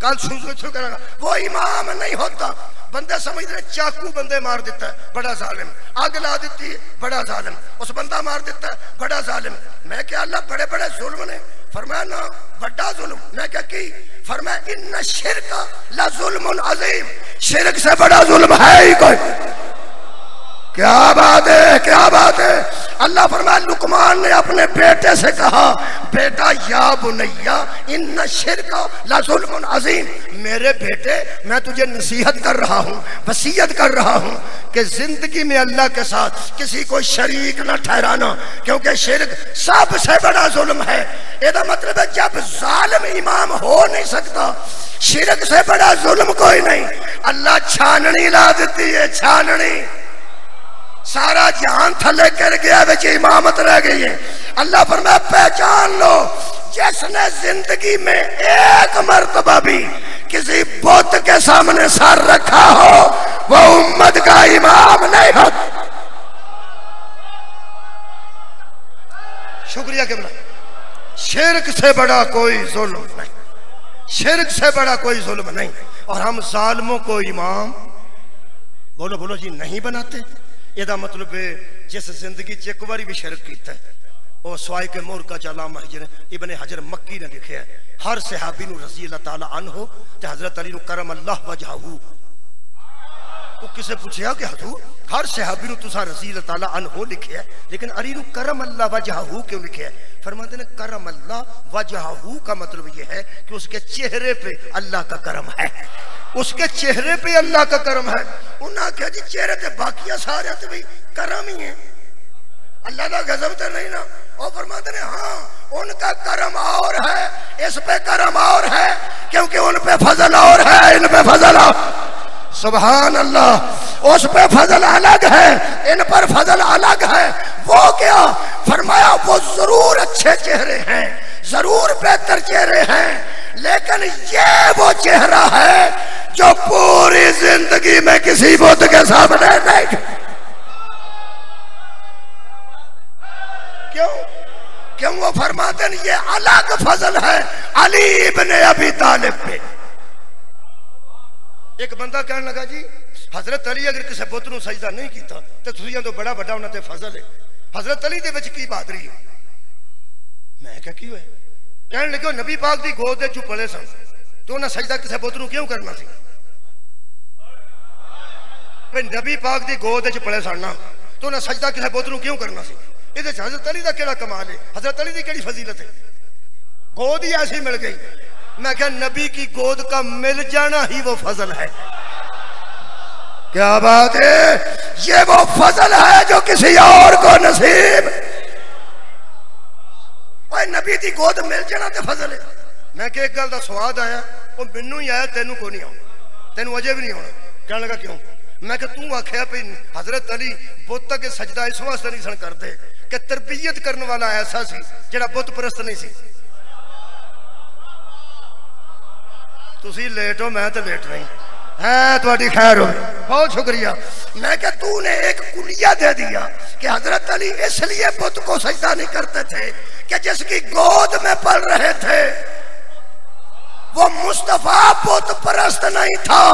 कल शुरू करेगा, वो इमाम नहीं होता। बंदे समझते हैं चाकू बंदे मार देता है बड़ा जालिम, आग ला देती है बड़ा जालिम, उस बंदा मार देता है बड़ा जालिम। मैं क्या अल्लाह बड़े बड़े जुल्म ने, फरमाया ना बड़ा जुल्म। मैं क्या की, फरमाया इन्ना शिरक ला जुल्मुन अजीम, शिरक से बड़ा जुल्म है ही कोई। क्या बात है, क्या बात है। अल्लाह फरमाया लुकमान ने अपने बेटे से कहा, बेटा या बुनैया इन्ना शिरक ला जुल्मुन अजीम, मेरे बेटे मैं तुझे नसीहत कर रहा हूँ, वसीयत कर रहा हूँ कि जिंदगी में अल्लाह के साथ किसी को शरीक न ठहराना, क्योंकि शिरक सबसे बड़ा जुल्म है। इसका मतलब है जब जालिम इमाम हो नहीं सकता, शिरक से बड़ा जुल्म कोई नहीं। अल्लाह छाननी ला देती है, छाननी, सारा जहान थले कर गया, बिच इमामत रह गई है। अल्लाह फरमाया पहचान लो, जिसने जिंदगी में एक मर्तबा भी किसी बुत के सामने सर रखा हो वो उम्मत का इमाम नहीं हो। शुक्रिया किबला। शिरक से बड़ा कोई जुल्म नहीं, शिरक से बड़ा कोई जुल्म नहीं। और हम जालिमों को इमाम बोलो बोलो जी नहीं बनाते। यदा मतलब जिस जिंदगी च एक बारी भी शिरक किया वो स्वाई के मोर का अल्लामा इब्ने हजर मक्की ने लिखा, हर सहाबी नूं रज़ी अल्लाह ताला अन्हु ते हजरत अली नूं करम अल्लाह वजहहू। वो किसे पूछया कि हजूर हर सहाबी नूं तुसा रज़ी अल्लाह ताला अन्हु लिखा, लेकिन अली नूं करम अल्लाह वजहहू क्यों लिखा? फरमाते ने करम अल्लाह वजहहू का मतलब यह है कि उसके चेहरे पे अल्लाह का करम है, उसके चेहरे पे अल्लाह का करम है। उन्हें क्या जी चेहरे ते बाकिया सारे तो भाई करम ही है, अल्लाह का गजब तो नहीं ना। और फरमाते ने हाँ उनका करम और है, इस पे करम और है, क्योंकि उन पे फजल और है, इन पे फजल और। सुभान अल्लाह, उस पे फजल अलग है, इन पर फजल अलग है। वो क्या फरमाया, वो जरूर अच्छे चेहरे हैं, जरूर बेहतर चेहरे हैं, लेकिन ये वो चेहरा है जो पूरी जिंदगी में किसी बुत के सामने नहीं। क्यों? क्यों? वो फरमाते हैं ये अलग फजल है अली इब्ने अबी तालिब पे। एक बंदा कहने लगा जी हजरत अली अगर किसी बुत नूं सजदा नहीं किया तो तुसीं तो बड़ा बड़ा उन्हां ते फजल है, हजरत अली दे विच की बहादरी है। मैं क्या की होया? कहने लगे नबी पाक की गोद दे चु पले सन तो उन्हें सजदा किसी बुत नूं क्यों करना सी? नबी पाक की गोद च पले सन ना तो उन्हें सजदा किसी बुत नूं क्यों करना सी? ये हजरत अली का केड़ा कमाल है, हजरत अली की केड़ी फजीलत है, गोद ही ऐसी मिल गई। मैं क्या नबी की गोद का मिल जाना ही वो फजल है। क्या बात है, ये वो फजल है जो किसी और को नसीब। ओए नबी की गोद मिल जाना तो फजल है। मैं क्या एक गल का स्वाद आया, वो मैनू ही आया, तेनू को नहीं आना, तेनू अजे भी नहीं आना। कहने लगा क्यों? मैं क्या तू आख्या भी हजरत अली बुत के सजदा इस वास्ते नहीं सन करते कि तरबियत करने वाला ऐसा सी जिहड़ा बुत परस्त नहीं सी। तुसी लेट हो, मैं तो लेट नहीं है, थोड़ी खैर हो, बहुत शुक्रिया। मैं क्या तूने एक कुलिया दे दिया कि हजरत अली इसलिए बुत को सजदा नहीं करते थे कि जिसकी गोद में पल रहे थे वो मुस्तफा बुत परस्त नहीं था।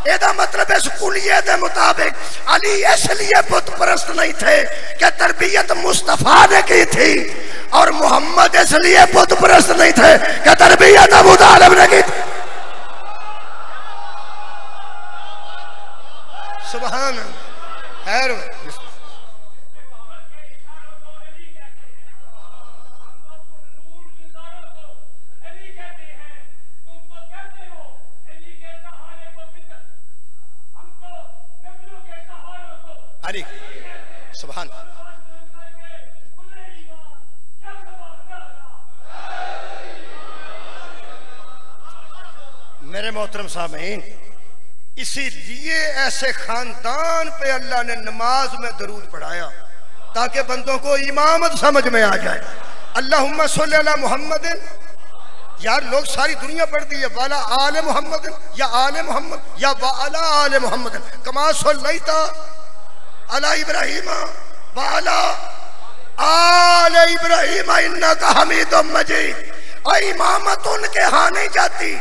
एदा मतलब इस कुलिये के मुताबिक अली इसलिए बुत परस्त नहीं थे कि तरबियत मुस्तफा ने की थी, और मोहम्मद इसलिए बुत परस्त नहीं थे कि तरबियत अबू तालिब ने की। सुभान खैर अरे सुभान मेरे मोहतरम सामीन, इसीलिए ऐसे खानदान पे अल्लाह ने नमाज में दरूद पढ़ाया ताकि बंदों को इमामत समझ में आ जाए। अल्लाहुम्मा सल्ली अला मुहम्मद। यार लोग सारी दुनिया पढ़ती है वाला आले मोहम्मद या आले मोहम्मद या वाला आले मोहम्मद। कमा सल्लैता अला इब्राहीम वाला आले इब्राहीम इन्नका हमीदुम मजीद। और इमामत उनके यहाँ नहीं जाती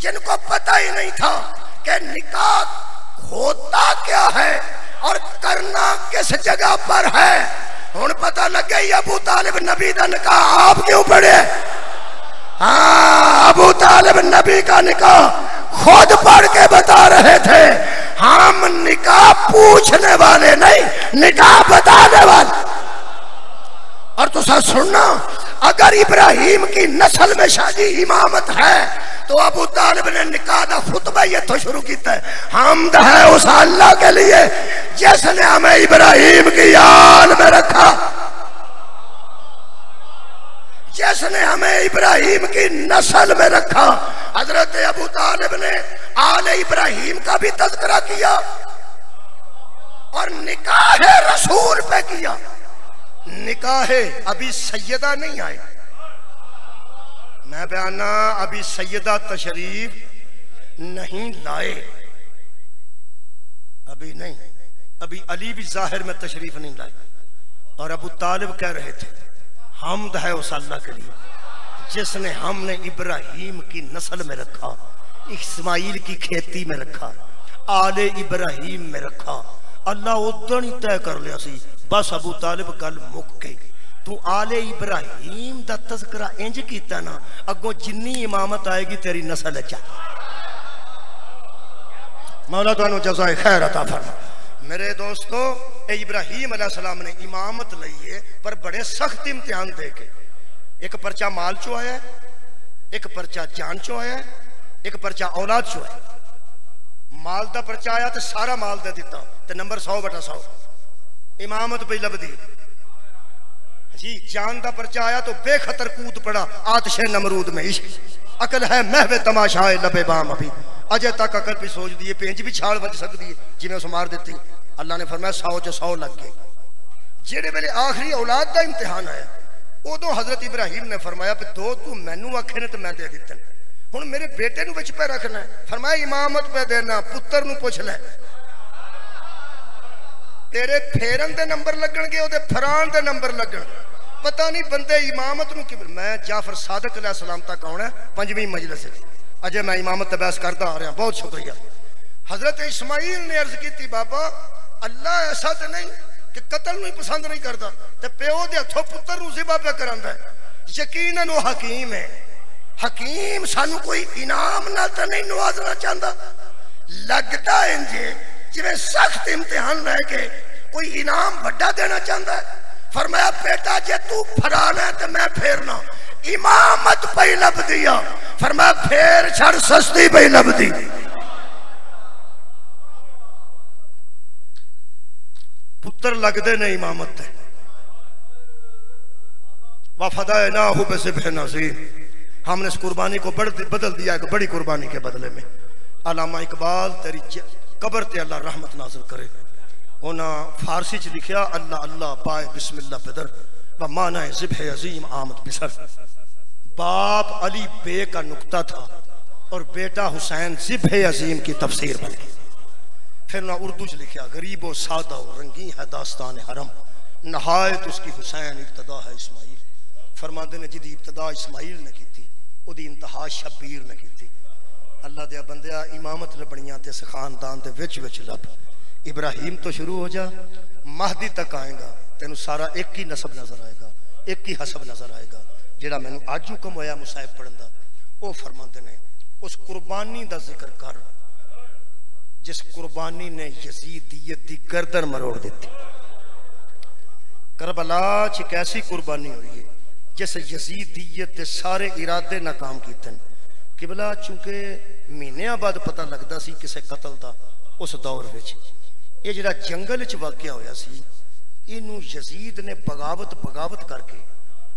जिनको पता ही नहीं था कि निकाह होता क्या है और करना किस जगह पर है। हुण पता लग गई अबू तालिब नबी का निकाह आप क्यों पढ़े। हाँ, अबू तालिब नबी का निकाह खुद पढ़ के बता रहे थे। हम निकाह पूछने वाले नहीं, निकाह बताने वाले। और तो सर सुनना, अगर इब्राहिम की नस्ल में शादी इमामत है तो अबू तालिब ने निकाह का खुतबा ये तो शुरू किया है। हमद है उस अल्लाह के लिए जिसने हमें इब्राहिम की आल में रखा, जिसने हमें इब्राहिम की नस्ल में रखा। हजरत अबू तालिब ने आले इब्राहिम का भी तज़किरा किया और निकाह रसूल पे किया। निकाह अभी सैयदा नहीं आए, मैं बयाना अभी सैयदा तशरीफ नहीं लाए, अभी नहीं, अभी अली भी जाहिर में तशरीफ नहीं लाए। और अबू तालिब कह रहे थे हमद है उस अल्लाह के लिए जिसने हमने इब्राहिम की नस्ल में रखा, इस्माइल की खेती में रखा, आले इब्राहिम में रखा। अल्लाह उदन ही तय कर लिया सी, बस अबू तालिब गल मुक गई। तू आले इब्राहिम दा तज़किरा इंज कीता ना, अगों जिन्नी इमामत आएगी तेरी नस्ल च। मौला तुहानू जज़ाए खैर अता फरमा। मेरे दोस्तों, इब्राहिम अलैहिस्सलाम ने इमामत लई है पर बड़े सख्त इम्तिहान दे के। एक पर्चा माल चो आया, एक पर्चा जान चो आया, एक पर्चा औलाद चो आया। माल का पर्चा आया तो सारा माल दे दिता तो नंबर 100/100 इमामत पे लभदी जी। जान का पर्चा आया तो बेखतर कूद पड़ा आतिश नमरूद में इश्क। अकल है महवे तमाशाए लबे बाम अभी, अजय तक अकल भी सोच दी पेंच भी छाल बज सकती है जिन्हें उस मार दी। अल्लाह ने फरमाया 100 च 100 लग गए। जेड़े वेले आखिरी औलाद का इम्तिहान आया उदों हजरत इब्राहिम ने फरमाया भी दो तू मैनू आखे ने तो मैं दे दिते, हुण मेरे बेटे नू विच पे रखना है। फरमाया इमामत पे देना, पुत्र नू पुछ ले, तेरे फेरन दे नंबर लगणगे, ओदे फरान दे नंबर लगण। पता नहीं बंदे इमामत नू कि मैं जाफर सादिक अलैहिस्सलाम तक आउणा 5वीं मजलिस अजय मैं इमामत ते बहस करता आ रहा, बहुत शुक्रिया। हजरत इस्माइल ने अर्ज की बाबा अल्लाह ऐसा तो नहीं कि कतल नू पसंद नहीं करता ते प्यो दे हथों पुत्र नू ज़िबा पे करांदा है। यकीनन वो हकीम है, हकीम सानू कोई इनाम नाल तो नहीं नवाजना चाहता। लगता इंजे जिवें सख्त इम्तिहान रह के कोई इनाम बड़ा देना चाहता है। फरमाया बेटा जे तू फराना है तो मैं फेरना, इमामत पे लब दिया। फरमाया फेर छड़ सस्ती पे लब दी। पुत्र लगते ने इमामत ते वफदायनाहु बिज़िब्हिन नज़ीर। हमने इस कुर्बानी को बदल दिया एक बड़ी कुर्बानी के बदले में। अल्लामा इकबाल तेरी कब्र ते अल्लाह रहमत नाज़िल करे। उन्हें फारसी च लिखा अल्लाह अल्लाह पाए बिस्मिल्लाह बदर व माना ज़िब्ह अज़ीम आमद बिसर। बाप अली बे का नुक्ता था और बेटा हुसैन ज़िब्ह अज़ीम की तफसीर बन गई। फिर ना उर्दू च लिखा गरीब व सादा रंगी है दास्तान हरम, नहायत उसकी हुसैन इब्तदा है इस्माइल। फरमाते ने जिदी इब्तदा इस्माइल ने की थी उदी इंतहा शब्बीर ने की थी। अल्लाह दे बंदिया इमामत लबनियां ते खानदान दे विच विच लब। इब्राहिम तो शुरू हो जा, महदी तक आएगा तेन सारा एक ही नसब नजर आएगा। एक ही हसब नजर आएगा जेड़ा मैनू अज हुक्म होया मुसाहिब पढ़न दा। वो फरमाते ने उस कुर्बानी का जिक्र कर जिस कुर्बानी ने यजीदियत की गर्दन मरोड़ दी। करबला च एक ऐसी कुर्बानी हुई है जिस यजीदियत के सारे इरादे नाकाम किए। किबला चूंकि महीनों बाद पता लगता सी किसी कतल का उस दौर में ये जरा जंगल च वाक़या होया सी, इनू यजीद ने बगावत करके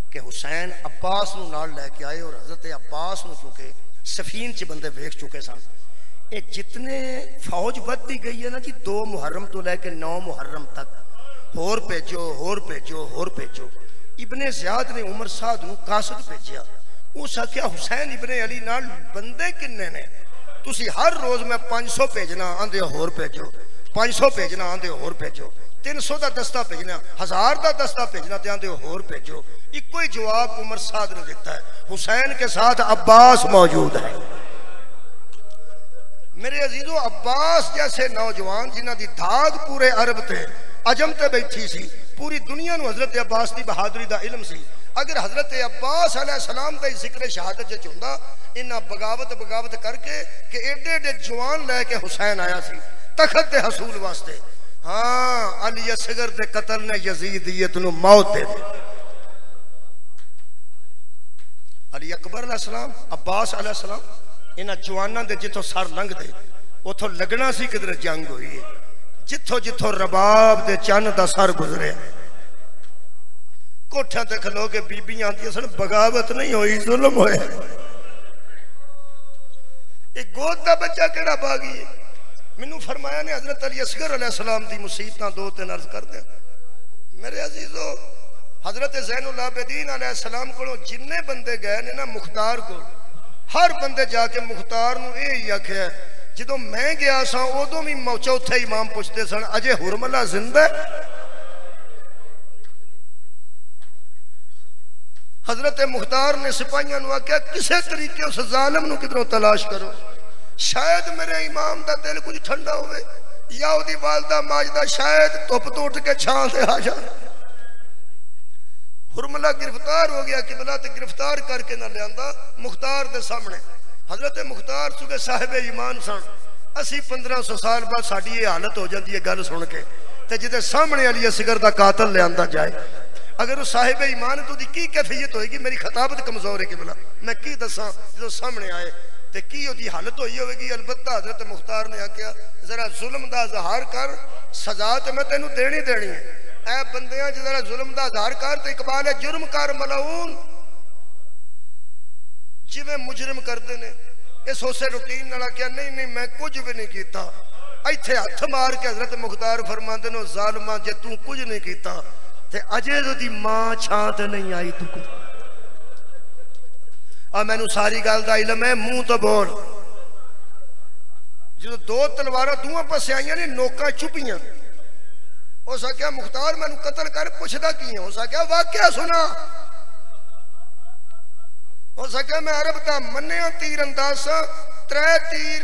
कि हुसैन अब्बास नू नाल लैके आए और हजरत अब्बास नू चूंकि सफीन च बंदे वेख चुके सन। ये जितने फौज बढ़ती गई है ना जी 2 मुहर्रम तो लैके 9 मुहर्रम तक होर भेजो होर भेजो होर भेजो। इबने ज़ियाद ने उमर साद नू कासद भेजिया। उस आख्या हुसैन इबने अली नाल बंदे किन्ने ने, तुसी हर रोज मैं 500 भेजना आंदे होर भेजो, 500 भेजना आंदे होर भेजो, 300 का दस्ता भेजना, 1000 का दस्ता भेजना ते आंदे होर भेजो। इको ही जवाब उमर साद ने दिता है, हुसैन के साथ अब्बास मौजूद है। मेरे अजीजों, अब्बास जैसे नौजवान जिन्हां दी धाग पूरे अरब ते अजम ते बैठी सी, पूरी दुनिया नूं हजरत अब्बास की बहादुरी का इलम सी। अगर हजरत अब्बास अलैहिस्सलाम का जिक्र शहादत च हुंदा, इन्हां बगावत करके कि एडे एडे जवान लैके हुसैन आया सी तखत दे हसूल वास्ते। हाँ, अली असगर दे कतल ने यजीदियत नूं मौत दे दी। अली अकबर अलैहिस्सलाम, अब्बास अलैहिस्सलाम, इन्हां जवानां दे जिथों सर लंघदे उथों लगना सी किधर जंग हुई है। जिथों जिथों रबाब दे चन्न दा सर गुजरे, कोठियां ते खलो के बीबियां आंदियां सन, बगावत नहीं हुई, जुल्म होया। एक गोद दा बच्चा केड़ा बागी है। मैनू फरमाया ने हजरत अली असगर अलैहिस्सलाम दी मुसीबतां 2-3 अर्ज कर दे। मेरे अजीजों, हजरत ज़ैनुल आबिदीन अलैहिस्सलाम को जिन्ने बंदे गए ने ना मुख्तार को, हर बंदे जाके मुख्तार नूं यही आख्या, जो मैं गया सा उदों भी चौथे इमाम पुछते सन, अजे हुरमला जिंदा है? हजरत मुख्तार ने सिपाहियों ने आख्या, किसी तरीके उस जालिम नूं किधरों तलाश करो, शायद मेरे इमाम का दिल कुछ ठंडा होवे, या उहदी वालदा माजदा शायद धुप तो उठ के छां से आ जाए। हुरमला गिरफ्तार हो गया किबला, ते गिरफ्तार करके ना लिया मुख्तार के सामने। हजरत मुख्तार चुके साहिब ईमान सन। 80-1500 साल बाद साड़ी ये हालत हो जाती है गल सुन के, ते जिदे सामने अली असगर का कातल लिया जाए, अगर उस साहिब ईमान तो की कैफियत होगी, मेरी खताबत कमजोर है किबला, मैं की दसा जो सामने आए तो की उसकी हालत हुई होगी। अलबत्ता हजरत मुख्तार ने आख्या, जरा जुल्म का इजहार कर, सजा तो मैं तेनों देनी देनी है। ऐ बंदियां जरा जुल्म का इजहार कर, तो इकबाल है जुर्म कर मलाऊन, जिवें मुजरिम करते ने। इस उसे रूटीन नाल आख्या, नहीं नहीं मैं कुछ भी नहीं किया। इत्थे हथ मार के हजरत मुख्तार फरमाते ने, जालिमा जे तू कुछ नहीं किया ते अजे दी मां छां ते नहीं आई, तू कुछ आ मैनू सारी गल दा इलम है, मुंह तो बोल। जो 2 तलवारां दूहां पासे आईयां ने, नोकां चुपियां, उस आख्या मुख्तार मैनू कतल कर, पुछदा की है? उस आख्या वाकया सुना। उस आख्या मैं अरब का मन्निया तीर अंदाज सा, 3 तीर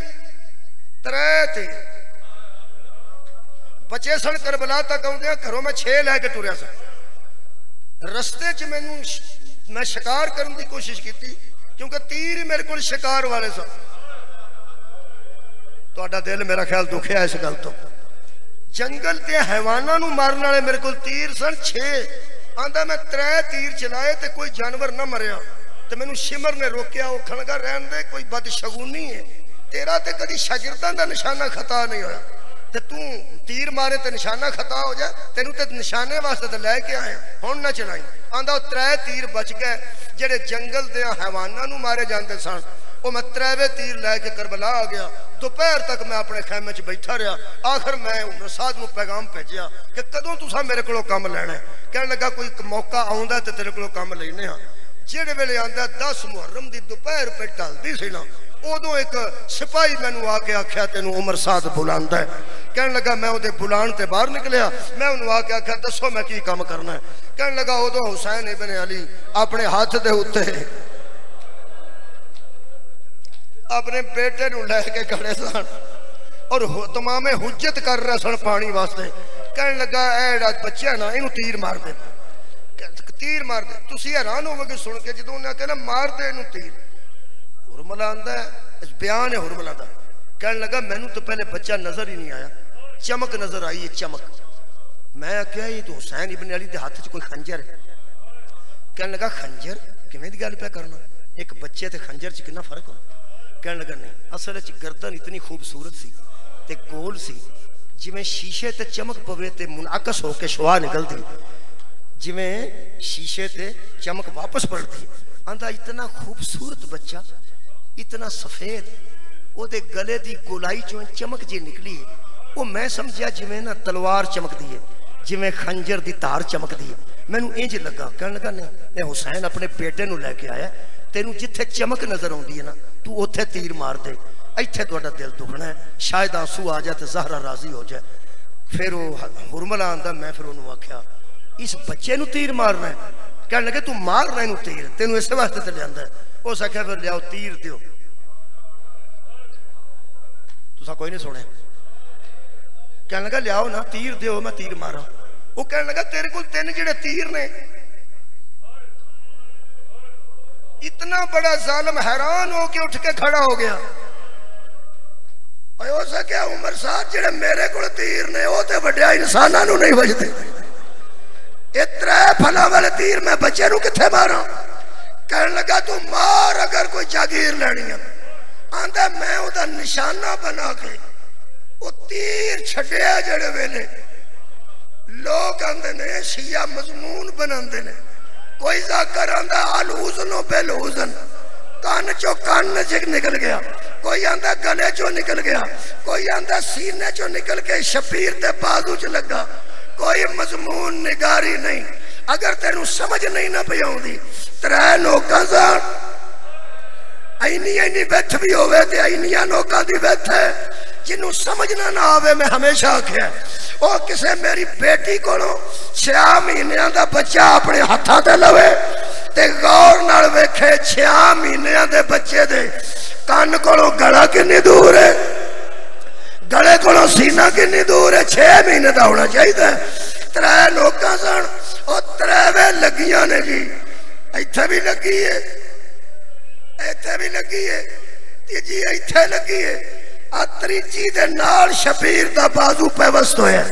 बचे सन करबला तक आउंदे, घरों मैं 6 लैके टुरिया सा। रस्ते च मैनू मैं शिकार करने की कोशिश की, क्योंकि तीर ही मेरे को शिकार वाले सन। तुहाडा दिल मेरा ख्याल दुखिया इस गल तो। जंगल के हैवानां नूं मारन वाले मेरे को तीर सन 6। आंदा मैं 3 तीर चलाए तो कोई जानवर ना मरिया। तो मैनू शिमर ने रोकया, वो खणगा रहन दे, कोई बदशगुनी है तेरा, तो कभी शागिर्दां दा निशाना खता नहीं होया, तो तू तीर मारे तो निशाना खता हो जाए, तेनू तो निशाने वास्ते तो लैके आए, हुण ना चलाई। आंदा 3 तीर बच गए जेडे जंगल दे हैवानां नूं मारे जाते सन। वो मैं 3वें तीर लैके करबला आ गया। दोपहर तक मैं अपने खैमे च बैठा रहा। आखिर मैं उमर साद नूं पैगाम भेजिया कि कदों तुसां मेरे कोलों काम लैणा है? कहण लगा कोई मौका आउंदा ते तेरे कोलों काम लैणे आ। जेड़े वेले आंदा 10 मुहर्रम दी दोपहर पे ढलदी सी ना, उदों एक सिपाही मैनू आके आख्या, तेनू उमर साद बुलांदा है। कहण लगा मैं उहदे बुलाण ते बाहर निकलिया। मैं उन्होंने आके आख्या, दसो मैं की काम करना है? कहण लगा उदों हुसैन इब्ने अली अपने हाथ दे उत्ते अपने बेटे नूं लैके खड़े सन और तमामे हुज्जत कर रहे सन पानी वास्ते। कहण लगा ए बच्चा ना, इनू तीर मार दे। तीर मार दे। तुसी हैरान होवोगे सुन के जो उन्हें कहना मार दे इनू तीर। हुरमला आंदा है, बयान है हुरमला दा, कहने लगा मैनू तो पहले बच्चा नजर ही नहीं आया, चमक नजर आई है, चमक। मैं क्या ये तो हुसैन इब्न अली के हाथ च कोई खंजर है। कहने लगा खंजर किवें दी गल पे करना, एक बच्चे ते खंजर च कितना फर्क हो। कहने लगा नहीं, असल च गर्दन इतनी खूबसूरत सी ते गोल सी जिवें शीशे ते चमक पवे ते मुनाकस होके शुआ निकलती, जिवें शीशे ते चमक वापस पलटती। आंदा इतना खूबसूरत बच्चा, इतना सफेद, ओदे गले दी गोलाई चों चमक जी निकली है। वो मैं समझा जिवें ना तलवार चमकदी है, जिवें खंजर दी धार चमकदी है। मैनू इंज लगा। कहने लगा नहीं, मैं हुसैन अपने बेटे नू लैके आया, तेनू जिथे चमक नजर आउंदी है ना तू उत्थे तीर मार दे, इत्थे तुहाडा दिल दुखना है, शायद आंसू आ जाए तो ज़हरा राजी हो जाए। फिर वो हुरमला आंदा, मैं फिर उन्होंने आख्या इस बच्चे नू तीर मारना है। कहने लगे तू मारना इनू तीर, तेनू इस वास्ते तो लिया है। उस आख्या फिर लियाओ तीर दियो। तुसा कोई नहीं सुने। कहने लगा लियाओ ना तीर दियो, मैं तीर मारा। वो कहने लगा तेरे को तीन जेड़े तीर ने। इतना बड़ा जालिम हैरान हो के उठ के खड़ा हो गया। क्या उमर साहब जेड़े मेरे को तीर ने वो तो वड्या इंसानां नूं नहीं वजदे, ये त्रै फलां वाले तीर मैं बच्चे नूं कित्थे मारा। कहने लगा तू मार अगर कोई जागीर लैनी है। आंदा मैं उहदा निशाना बना के वो तीर छड्डिया जेड़े वेले लोग आंदे ने शिया मजमून बनांदे ने। कोई जाकर आंदा अल हुज़्न बिल हुज़्न, कान चो कान निकल गया, कोई आंदा गले चो निकल गया, कोई आंदा सीने चो निकल के शबीर दे बाजू च लगा। कोई मजमून निगारी नहीं। अगर तेनू समझ नहीं ना पई आउंदी, त्रै लोकां दा इन्नी इन्नी बैठ भी होवे ते इन्नियां लोकां दी बैठ है जिन्नू समझना ना आवे। मैं हमेशा आख्या वो किसे मेरी बेटी कोलों 6 महीनों का बच्चा अपने हाथों ते लवे ते गौर नाल वेखे 6 महीनों के बच्चे दे कान कोलों गला कितनी दूर है, गले कोलों सीना कितनी दूर है। 6 महीने का होना चाहिए। त्रै लोग सन, और त्रेवे लगियां ने जी। इत्थे भी लगी है, इत्थे भी लगी है, तीजी इत्थे लगी है, त्रीजी दे नाल शबीर दा बाजू पेवस्त होया।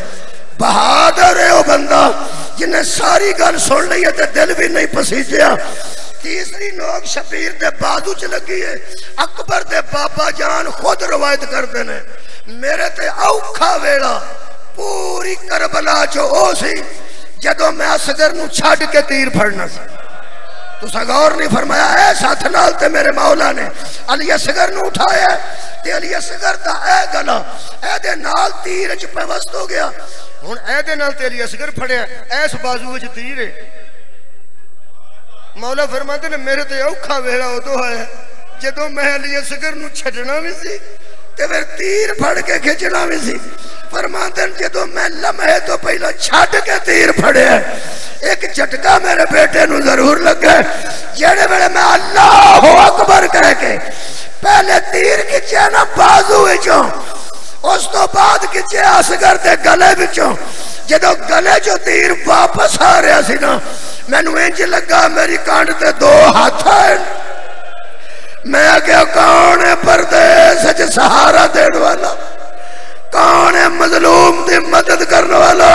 बहादुर है वो बंदा जिन्हें सारी गल सुन ली है, दिल भी नहीं पसीजिया। तीसरी नोक शबीर दे बाजू च लगी है। अकबर दे बाबा जान खुद रवायत करते ने, मेरे ते औखा वेला पूरी करबला चो ओ सी जदों मैं असगर नू छड्ड के तीर फड़ना सी। तुसा गौर नहीं फरमाया, ऐ साथ नाल ते मेरे मौला ने अली असगर नू उठाया ते अली असगर दा ऐ गला ऐदे नाल तीर च पेवस्त हो गया। हुण ऐदे नाल ते अली असगर फड़िया, ऐस बाजू विच तीर है। मौला फरमाते ने मेरे ते औखा वेला उदों आया जदों मैं अली असगर नू छड्डना भी सी ते फिर तीर फड़ के खिंचना भी सी। फरमाते ने जदों मैं लम्हे तो पहला छड्ड के तीर फड़िया, एक झटका मेरे बेटे नू जरूर लगे। जेड़े वेले मैं अल्लाह अकबर कह के पहले तीर खिंचे ना बाजू विचों, उस तो बाद खिंचे असगर दे गले विचों। जदों गले चो तीर वापस आ रहा सी ना, मैनू इंज लगा मेरी कांड ते 2 हाथ है। मैं क्या कौन है परदेस च सहारा देने वाला, कौन है मजलूम की मदद करने वाला।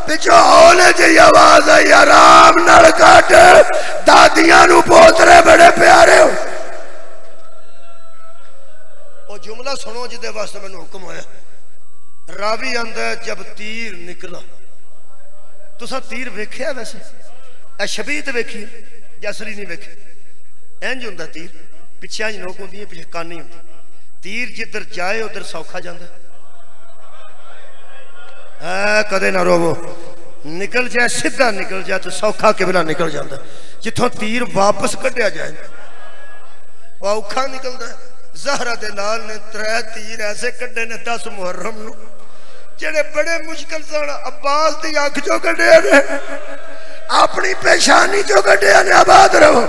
पिछो हौले जी आवाज आई, आराम नाल काट, दादियां नू पोतरे बड़े प्यारे हो। वो जुमला सुनो जिदे वास्ते मैनू हुक्म होया। रावी आंदा जब तीर निकला, तुसा तीर वेख्या वैसे ए शबीत वेखी जसरी नहीं वेखे। इंज हुंदा तीर, पिछे नोक होंदी है, पिछे कानी होंदी। तीर जिधर जाए उधर सौखा जाता है। कदे ना रोवो, निकल जाए सीधा निकल जाए तो सौखा किबला निकल जाता। जिथों तीर वापस कढ़िया जाए वह औखा निकलता है। ज़हरा दे नाल ने 3 तीर ऐसे कढ़े ने 10 मुहर्रम नू, जेड़े बड़े मुश्किल सन। अब्बास दी अख चो कढ़े ने, अपनी पेशानी चो कढ़े ने। आबाद रहो।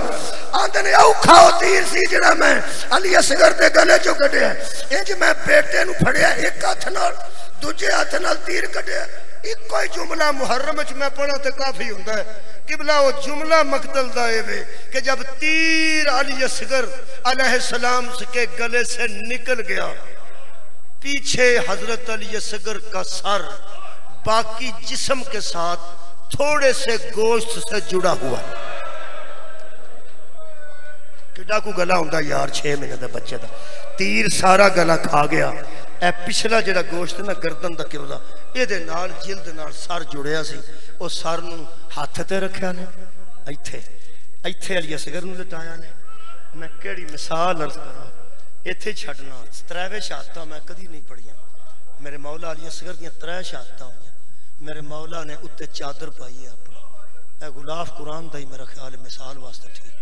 आंदे ने औखा तीर सी जेड़ा मैं अली असगर दे गले चो कढ़िया। इंज मैं बेटे नू फड़िया, एक हथ नाल दूजे हाथ नाल तीर कढ़िया। इको ही जुमला मुहर्रम च मैं पढ़ा तो काफी हुंदा है। किबला वो जुमला मकतल दाए कि जब तीर अली असगर अलैहिस्सलाम के गले से निकल गया, पीछे हजरत अली असगर का सर बाकी जिस्म के साथ थोड़े से गोश्त से जुड़ा हुआ। किड्डा को गला होंदा यार 6 महीने के बच्चे का, तीर सारा गला खा गया। ए पिछला जिहड़ा गोश्त ना गर्दन दा किबला इहदे नाल जिल्द नाल सर जुड़िया सी, वो सर नूं हथ ते रखिया ने, इत्थे इत्थे अली असगर नूं लटाया ने। मैं केड़ी मिसाल अर्ज करा, इत्थे छड्डना 3 शहादतां मैं कदी नहीं पढ़िया। मेरे मौला अली असगर दियां 3 शहादतां होईयां। मेरे मौला ने उत्ते चादर पाई है अपनी, ए गुलाफ कुरान दा ही मेरा ख्याल है मिसाल वास्ते ठीक।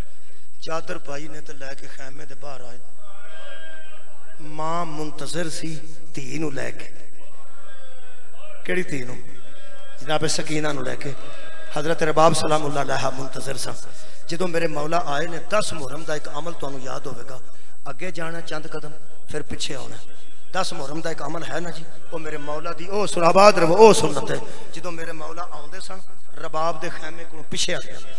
चादर पाई ने तो लैके खैमे दे बाहर आए। मां मुंतजर सी धी नूं लैके, केड़ी धी नूं? जनाब सकीना नूं लैके हजरत रबाब सलामुल्लाह अलैहा मुंतजर सा। जो मेरे मौला आए ने 10 मुहर्रम का एक अमल तुहानूं याद होगा, अगे जाना चंद कदम फिर पिछे आना। 10 मुहर्रम का एक अमल है ना जी, वो मेरे मौला दी ओ सुनाबाद रवो ओ सुन्नत है। जो मेरे मौला आउंदे सन रबाब दे खैमे को पिछे हट जाते,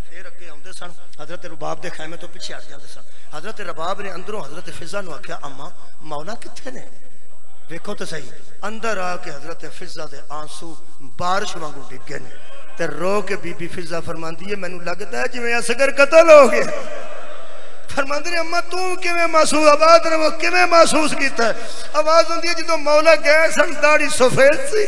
फिर अगे आउंदे सन हजरत रबाब दे खैमे तो पिछे हट जाते सन। हजरत रबाब ने अंदरों हजरत फिजा नूं आख्या, अम्मा मौला कित्थे ने? देखो तो सही, अंदर आके हजरत फिजा दे आंसू बारिश वांगू डिगे ने ते रो के बीबी फिजा फरमांदी है, मैनू लगता है जिवें असगर कतल हो गया। फरमांदी ने अम्मा तू किवें महसूस आबाद रहो किवें महसूस कीता? आवाज होंदी है जो मौला गए सन दाढ़ी सफेद सी,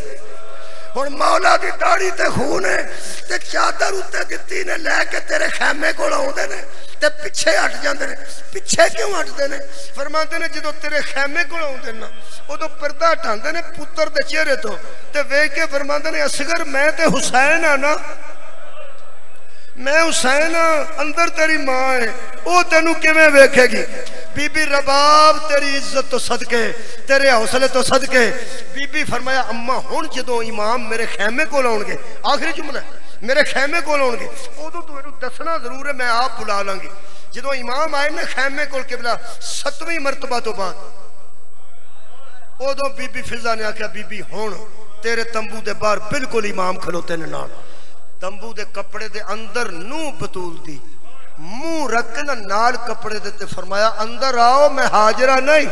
हुण मौला दी दाढ़ी ते खून है ते चादर उत्ते दित्ती ने लैके तेरे खैमे कोल आउंदे ने ते पिछे हट जांदे ने। पिछे क्यों हटदे ने? फरमांदे ने जो तेरे खैमे कोल आउंदे ना उदों पर्दा हटांदे ने पुत्र दे चेहरे तो ते वेख के फरमांदे ने असगर मैं ते हुसैन आ ना, मैं हुसैन अंदर तेरी मां है, वो तेनू किवें वेखेगी? बीबी रबाब तेरी इज्जत तो सदके तेरे हौसले तो सदके। बीबी फरमाया अम्मा हुण जदों इमाम मेरे खैमे कोल आउणगे, आखिरी जुमला मेरे खैमे कोल आउणगे उदों तू इहनूं दसना जरूर है, मैं आप बुला लांगी। जदों इमाम आए ना खैमे कोल किबला 7वीं मरतबा तो बाद, उदों बीबी फिजा ने आख्या बीबी हुण तेरे तंबू दे बाहर बिल्कुल इमाम खलोते ने नाल। तंबू दे कपड़े दे अंदर नूह बतूल दी मुंह रख ना नाल कपड़े देते फरमाया अंदर आओ, मैं हाजरा नहीं,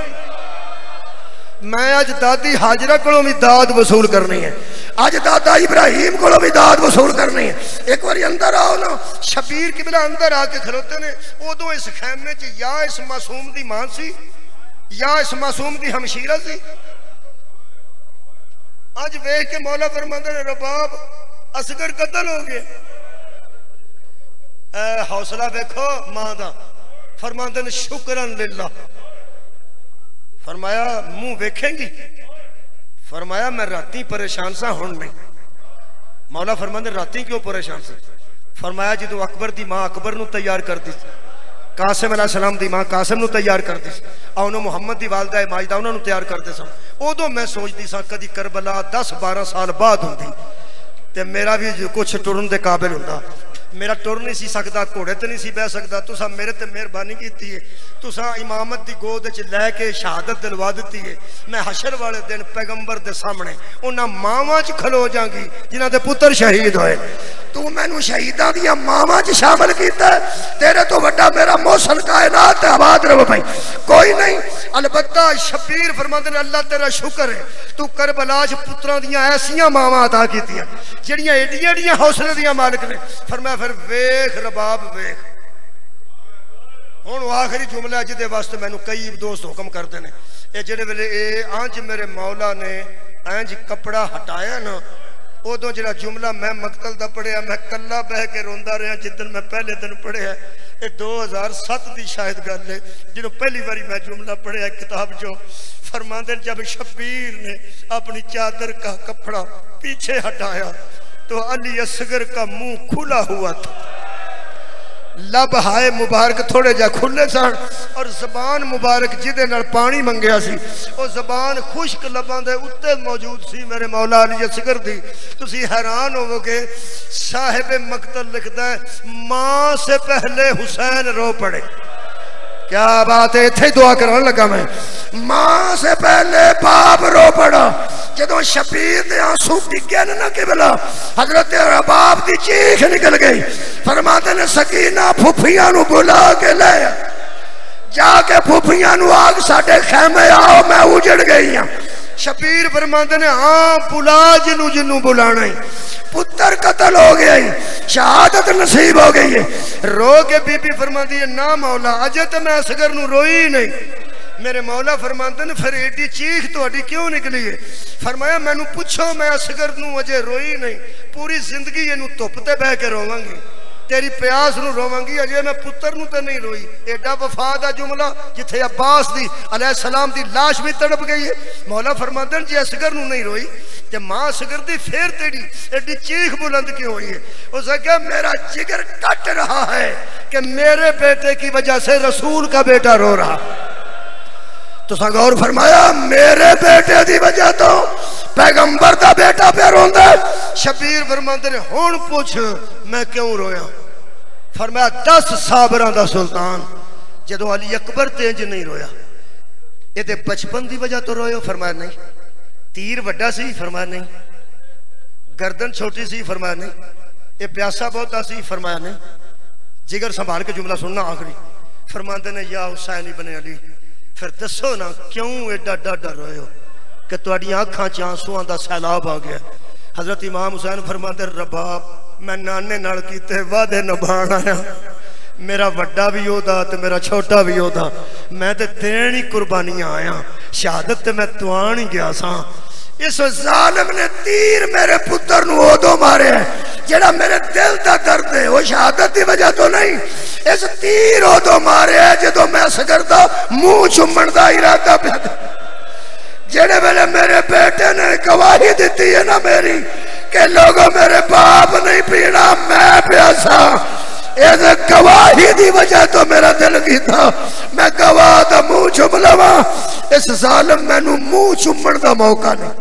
मैं अज दादी हाजरा को भी दाद वसूल करनी है, अज दादा इब्राहिम को भी दाद वसूल करनी है। एक बार अंदर आओ ना। शबीर किबला अंदर आके खलोते ने। उदों इस खैमे च या इस मासूम दी मां सी या इस मासूम दी हमशीरा सी। अज वेख के मौला फरमांदे ने रबाब असगर कतल हो गए। हौसला देखो मां दा। फरमांदे ने शुक्रन लिल्लाह। फरमाया मुंह वेखेंगी? फरमाया मैं राती परेशान सा हुण नहीं। मौला फरमांदे राती क्यों परेशान सी? फरमाया जो अकबर दी मां अकबर नूं तैयार कर दी, कासिम अलैहिस्सलाम दी मां कासिम नूं तैयार कर दी, और मुहम्मद दी वालदा माजिदा उन्हां नूं तैयार करते सन। उदों मैं सोचती सा कदी करबला 10-12 साल बाद हुंदी ते मेरा भी कुछ टुरन दे काबिल हुंदा। मेरा टुर नहीं सी सकदा, घोड़े ते नहीं सी बह सकदा। तुसा मेरे ते मेहरबानी की है, तुसा इमामत की गोद च लैके शहादत दिलवा दी है। मैं हशर वाले दिन पैगंबर दे सामने उन्हां मावां च खलो जांगी जिन्हां दे पुत्र शहीद होए। तू मैनू शहीदां दियां मावां च शामिल कीता, तेरे तो वड्डा मेरा मौसल कायनात आबाद रहो भाई कोई नहीं। अलबत्ता शबीर फरमांदे ने अल्लाह तेरा शुक्र है तू करबला च पुत्रां दियां ऐसियां मावां अता कीतियां जिहड़ियां एडियां एडियां हौसले दियां मालिक ने। फरमाया फिर वेख रबाब वेख। हुण आखिरी जुमला जिहदे वास्ते मैनू कई दोस्त हुक्म करते हैं, ये जिहड़े वेले अंज मेरे मौला ने इंज कपड़ा हटाया ना, उदों जिहड़ा जुमला मैं मकतल दा पढ़िया मैं कल्ला बह के रोंदा रहा जिदन मैं पहले दिन पढ़िया। ये 2007 की शायद गल है जो पहली बारी मैं जुमला पढ़िया किताब जो। फरमांदे जब शबीर ने अपनी चादर का कपड़ा पीछे हटाया तो अली असगर का मुंह खुला हुआ था, लब हाय मुबारक थोड़े जा खुले सन और जबान मुबारक जिदे नाल पानी मंगया सी वो जबान खुश्क लबां दे उत्ते मौजूद सी मेरे मौला अली असगर दी। तुसी हैरान होवोगे साहिब मकतल लिखदा है मां से पहले हुसैन रो पड़े। क्या बात है, इत्थे दुआ कराने लगा मैं। मां से पहले बाप रो पड़ा जदों शबीर दे आंसू डिगे ना किबला हजरत रबाब दी चीख निकल गई। फरमाते ने सकीना फुफियां नु बुला के ले जाके फुफियां नु आग साडे खैमे आओ मैं उजड़ गई हां। शबीर फरमाते ने हाँ बुला जिनू जिनू बुलाना ही। पुत्र कत्ल हो गया ही, शहादत नसीब हो गई है। रो के बीबी फरमाती है ना मौला अजे तो मैं असगर नू रोई नहीं। मेरे मौला फरमाते ने फिर एडी चीख तुहाडी क्यों निकली है? फरमाया मैनू पूछो मैं असगर नू अजे रोई नहीं, पूरी जिंदगी इनू धुप ते बह के रोवांगी, तेरी प्यास नू रोवांगी, अजे मैं पुत्र नू ते नहीं रोई। एडा वफा दा जुमला जिथे अब्बास दी अलैहिस्सलाम दी लाश भी तड़प गई है। मौला फरमाते हैं जी असगर नू नहीं रोई ते मां असगर दी फिर तेरी एडी चीख बुलंद क्यों हुई है? उसने कहा मेरा जिगर कट रहा है कि मेरे बेटे की वजह से रसूल का बेटा रो रहा। तो गौर फरमाया मेरे बेटे की वजह तो पैगंबर का बेटा पे रोंदा। शबीर फरमाते ने हुण पूछ मैं क्यों रोया? फरमाया 10 साबरां दा सुल्तान जदों अली अकबर तेज नहीं रोया, ये बचपन की वजह तो रोयो? फरमाया नहीं। तीर वड्डा सी? फरमाया नहीं। गर्दन छोटी सी? फरमाया नहीं। ये प्यासा बहुता सी? फरमाया नहीं। जिगर संभाल के जुमला सुनना आखिरी। फरमाते ने या हुसैन इब्ने अली फिर दसो ना क्यों एडा डाडा रोए हो कि तुहाडी आंखां च आंसुआं दा सैलाब आ गया? हजरत इमाम हुसैन फरमाते रबाब मैं नाने नाल कीते वादे निभाण आया, मेरा वड्डा भी योदा ते मेरा छोटा भी योदा, मैं ते देण ही कुर्बानियां आया, शहादत ते मैं तुआण ही गया सा। इस जालिम ने तीर मेरे पुत्र नू उदों मारे जेड़ा मेरे दिल दा दर्द है, वो शहादत की वजह तो नहीं। इस तीर उदों मारे जदों मैं असगर दा मुंह चुम्मण दा इरादा पिया, जेड़े वेले मेरे बेटे ने गवाही दी है ना मेरी कि लोगों मेरे बाप नहीं पीना मैं प्यासा, इस गवाही की वजह तो मेरा दिल की था मैं गवाह दा मुंह चुम लवा। इस जालिम मैनू मुंह चुम्मण दा मौका नहीं।